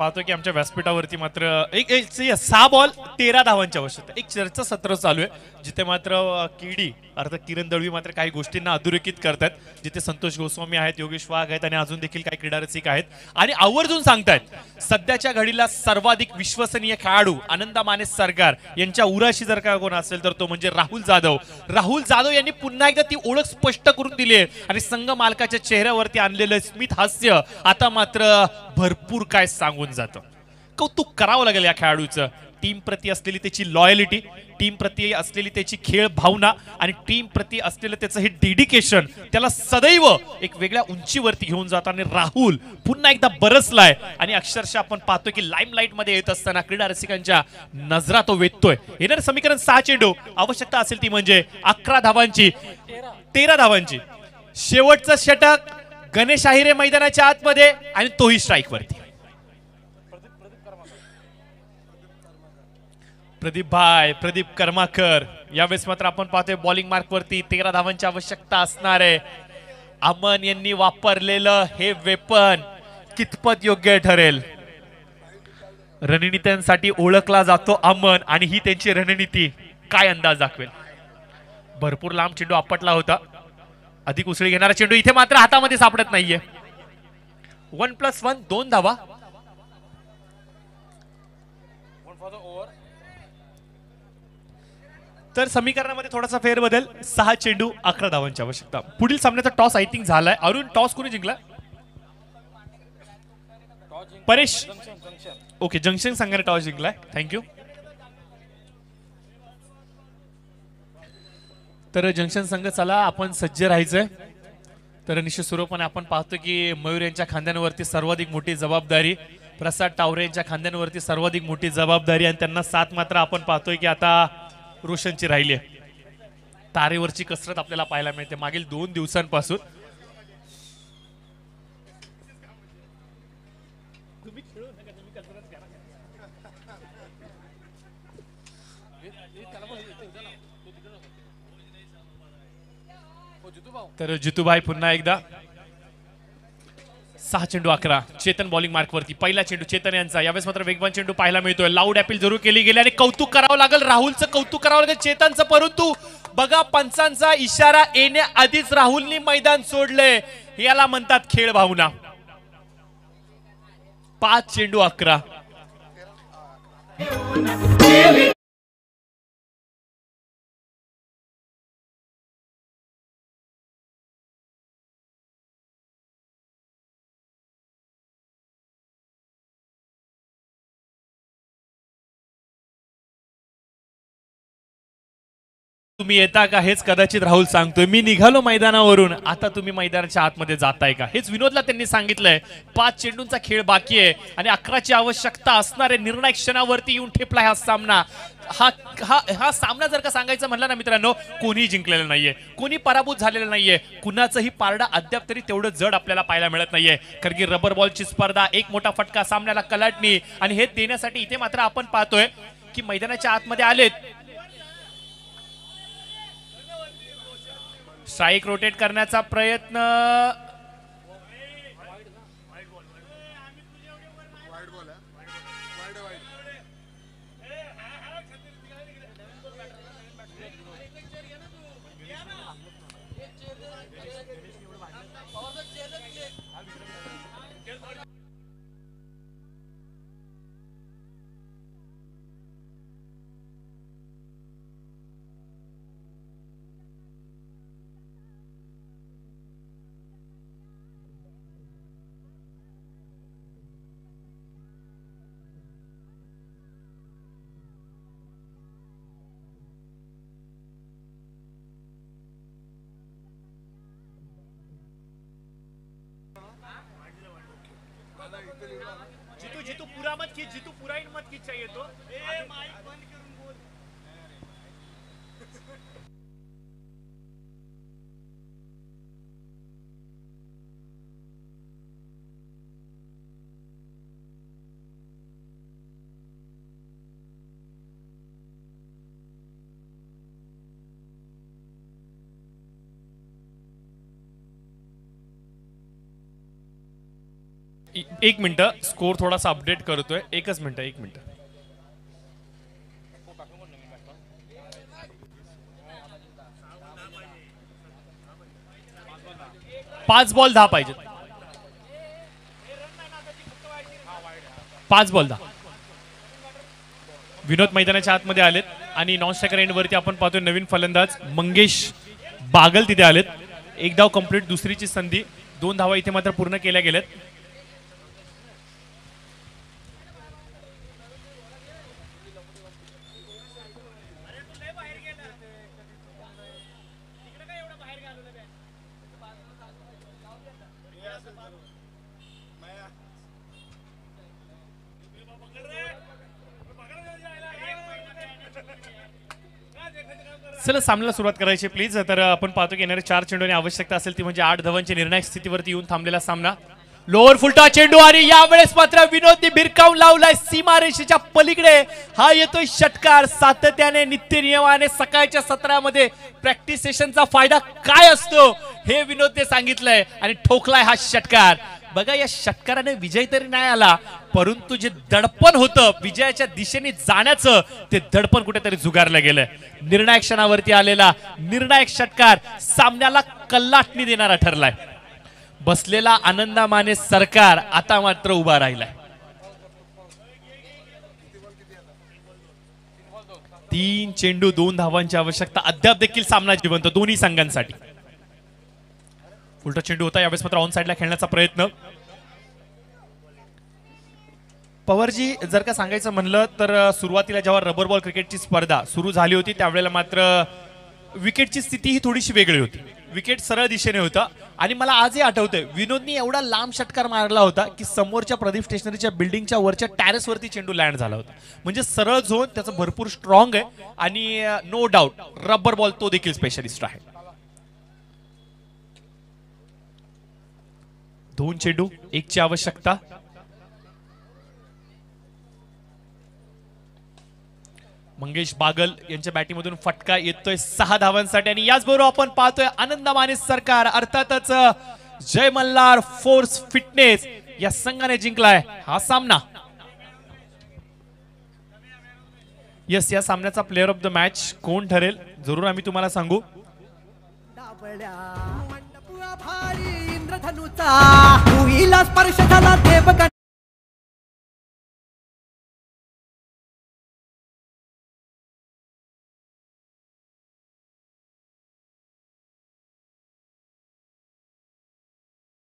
पाहतो की आमच्या व्यासपीठावरती मात्र एक 6 बॉल 13 धावांची आवश्यकता. एक चर्चा सत्र चालू आहे जिथे मात्र केडी अर्थात किरण दळवी मात्र काही गोष्टींना अधोरेखित करतात, जिथे संतोष गोस्वामी आहेत, योगेश वाघ आहेत आणि अजून देखील काही क्रीडा रसिक आहेत आणि आवर्जून सांगतायत सध्याच्या घडीला सर्वाधिक विश्वसनीय खेळाडू आनंदा माने सरकार यांच्या उराशी जर का कोण असेल तर तो म्हणजे राहुल जाधव यांनी पुन्हा एकदा ती ओळख स्पष्ट करून दिली आहे आणि संघ मालकाच्या चेहऱ्यावरती आणलेलं स्मित हास्य आता मात्र भरपूर काय सांगून जातं. कौतुक करावं लागेल या खेळाडूचं. टीम प्रती असलेली त्याची लॉयलिटी, टीम प्रती असलेली त्याची खेळ भावना आणि टीम प्रती असलेलं त्याचं हे डेडिकेशन त्याला सदैव एक वेगळ्या उंचीवरती घेऊन जातो. आणि राहुल पुन्हा एकदा बरसलाय आणि अक्षरशः आपण पाहतोय की लाईमलाईट मध्ये येत असताना क्रीडा रसिकांच्या नजरा तो वेधतोय. येणार समीकरण 6 चेंडू आवश्यकता असेल ती म्हणजे 11 धावांची, 13 धावांची. शेवटचं षटक गणेश आहिरे मैदानाच्या आतमध्ये आणि तोही स्ट्राईक वरती. प्रदीप कर्माकर यावेळेस मात्र आपण पाहतोय बॉलिंग मार्क वरती 13 धावांची आवश्यकता असणार आहे. अमन यांनी वापरलेलं हे वेपन कितपत योग्य ठरेल. रणनीत्यांसाठी ओळखला जातो अमन आणि ही त्यांची रणनीती काय अंदाज दाखवेल. भरपूर लांब चेंडू आपटला होता. अधिक उसळी घेणारा चेंडू इथे मात्र हातामध्ये सापडत नाहीये. 1+1 2 धावा. तर समीकरणामध्ये थोडासा फेरबदल. 6 चेंडू 11 धावांची आवश्यकता. पुढील सामन्याचा टॉस आय थिंक झालाय. अरुण टॉस कोणी जिंकला? परेश. ओके जंक्शन संघाने टॉस जिंकलाय. थँक्यू. तर जंक्शन संघ चला आपण सज्ज राहायचंय. तर निश्चित स्वरूपाने आपण पाहतो की मयूर यांच्या खांद्यांवरती सर्वाधिक मोठी जबाबदारी, प्रसाद टावरे यांच्या खांद्यांवरती सर्वाधिक मोठी जबाबदारी आणि त्यांना साथ मात्र आपण पाहतोय की आता रोशनची राहिली आहे. तारेवरची कसरत आपल्याला पाहायला मिळते मागील 2 दिवसांपासून. तर जितूभाई पुन्हा एकदा 6 चेंडू 11. चेतन बॉलिंग मार्कवरती. पहिला चेंडू चेतन यांचा. यावेळेस मात्र वेगवान चेंडू पाहायला मिळतोय. लाऊड अपील जरूर केली गेली आणि कौतुक करावं लागेल राहुलचं, कौतुक करावं लागेल चेतनचं. परंतु बघा पंचांचा इशारा येण्याआधीच राहुलनी मैदान सोडलंय. याला म्हणतात खेळ भावना. 5 चेंडू 11. तुम्ही येता का हेच कदाचित राहुल सांगतोय. मी निघालो मैदानावरून, आता तुम्ही मैदानाच्या आतमध्ये जाताय का हेच विनोदला त्यांनी सांगितलंय. 5 चेंडूंचा खेळ बाकी आहे आणि 11ची आवश्यकता असणारे निर्णायक क्षणावरती येऊन ठेपला हा सामना. हा सामना जर का सांगायचं म्हणलं ना मित्रांनो, कोणी जिंकलेलं नाहीये, कोणी पराभूत झालेलं नाहीये, कुणाचंही पारडं अद्याप तरी तेवढं जड आपल्याला पाहायला मिळत नाहीये. कारण की रबर बॉलची स्पर्धा, एक मोठा फटका सामन्याला कलाटणी आणि हे देण्यासाठी इथे मात्र आपण पाहतोय की मैदानाच्या आतमध्ये आलेत. स्ट्राइक रोटेट करण्याचा प्रयत्न. जीतू जीतू पूरा मत खींच, जीतू पूरा इन मत खींच चाहिए तो. माइक बंद करून बोल. एक मिनिट, स्कोर थोडासा अपडेट करतोय. एकच मिनिट, एक मिनिट. पाच बॉल 10 पाहिजेत. 5 बॉल 10. विनोद मैदानाच्या आतमध्ये आलेत आणि नॉन स्ट्रायकर एंड वरती आपण पाहतोय नवीन फलंदाज मंगेश बागल तिथे आलेत. एक धाव कंप्लीट, दुसरीची संधी. 2 धावा इथे मात्र पूर्ण केल्या गेल्यात. चला सामन्याला सुरुवात करायची प्लीज. तर आपण पाहतो की येणारे 4 चेंडूने आवश्यकता असेल ती म्हणजे 8 धावांच्या निर्णायक स्थितीवरती येऊन थांबलेला सामना. लोअर फुलटा चेंडू आणि यावेळेस मात्र विनोदनी भिरकावून लावलाय सीमारेषेच्या पलीकडे. हा येतोय षटकार. सातत्याने नित्य नियमाने सकाळच्या सत्रामध्ये प्रॅक्टिस सेशनचा फायदा काय असतो हे विनोदने सांगितलंय आणि ठोकलाय हा षटकार. बघा या षटकाराने विजय तरी नाही आला, परंतु जे दडपण होतं विजयाच्या दिशेने जाण्याचं ते दडपण कुठेतरी झुगारलं गेलं. निर्णायक क्षणावरती आलेला निर्णायक षटकार सामन्याला कल्लाटणी देणारा ठरलाय. बसलेला आनंदामाने सरकार आता मात्र उभा राहिलाय. 3 चेंडू 2 धावांची आवश्यकता. अद्याप देखील सामना जिवंत दोन्ही संघांसाठी. उलटा चेंडू होता यावेळेस मात्र ऑन साइडला खेळण्याचा प्रयत्न. पवारजी जर का सांगायचं म्हणलं तर सुरुवातीला जेव्हा रबर बॉल क्रिकेटची स्पर्धा सुरू झाली होती त्यावेळेला मात्र विकेटची स्थिती ही थोडीशी वेगळी होती. विकेट सरळ दिशेने होता आणि मला आजही आठवतंय विनोदनी एवढा लांब षटकार मारला होता की समोरच्या प्रदीप स्टेशनरीच्या बिल्डिंगच्या वरच्या टॅरेसवरती चेंडू लँड झाला होता. म्हणजे सरळ झोन त्याचं भरपूर स्ट्रॉंग आहे आणि नो डाऊट रबर बॉल तो देखील स्पेशलिस्ट आहे. 2 चेंडू 1 ची आवश्यकता. मंगेश बागल यांच्या बॅटिंगमधून फटका येतोय 6 धावांसाठी आणि याचबरोबर आपण पाहतोय आनंदामाने सरकार. अर्थातच जय मल्हार फोर्स फिटनेस या संघाने जिंकलाय हा सामना. यस, या सामन्याचा प्लेअर ऑफ द मॅच कोण ठरेल जरूर आम्ही तुम्हाला सांगू. इंद्रधनुचा स्पर्श झाला देवगण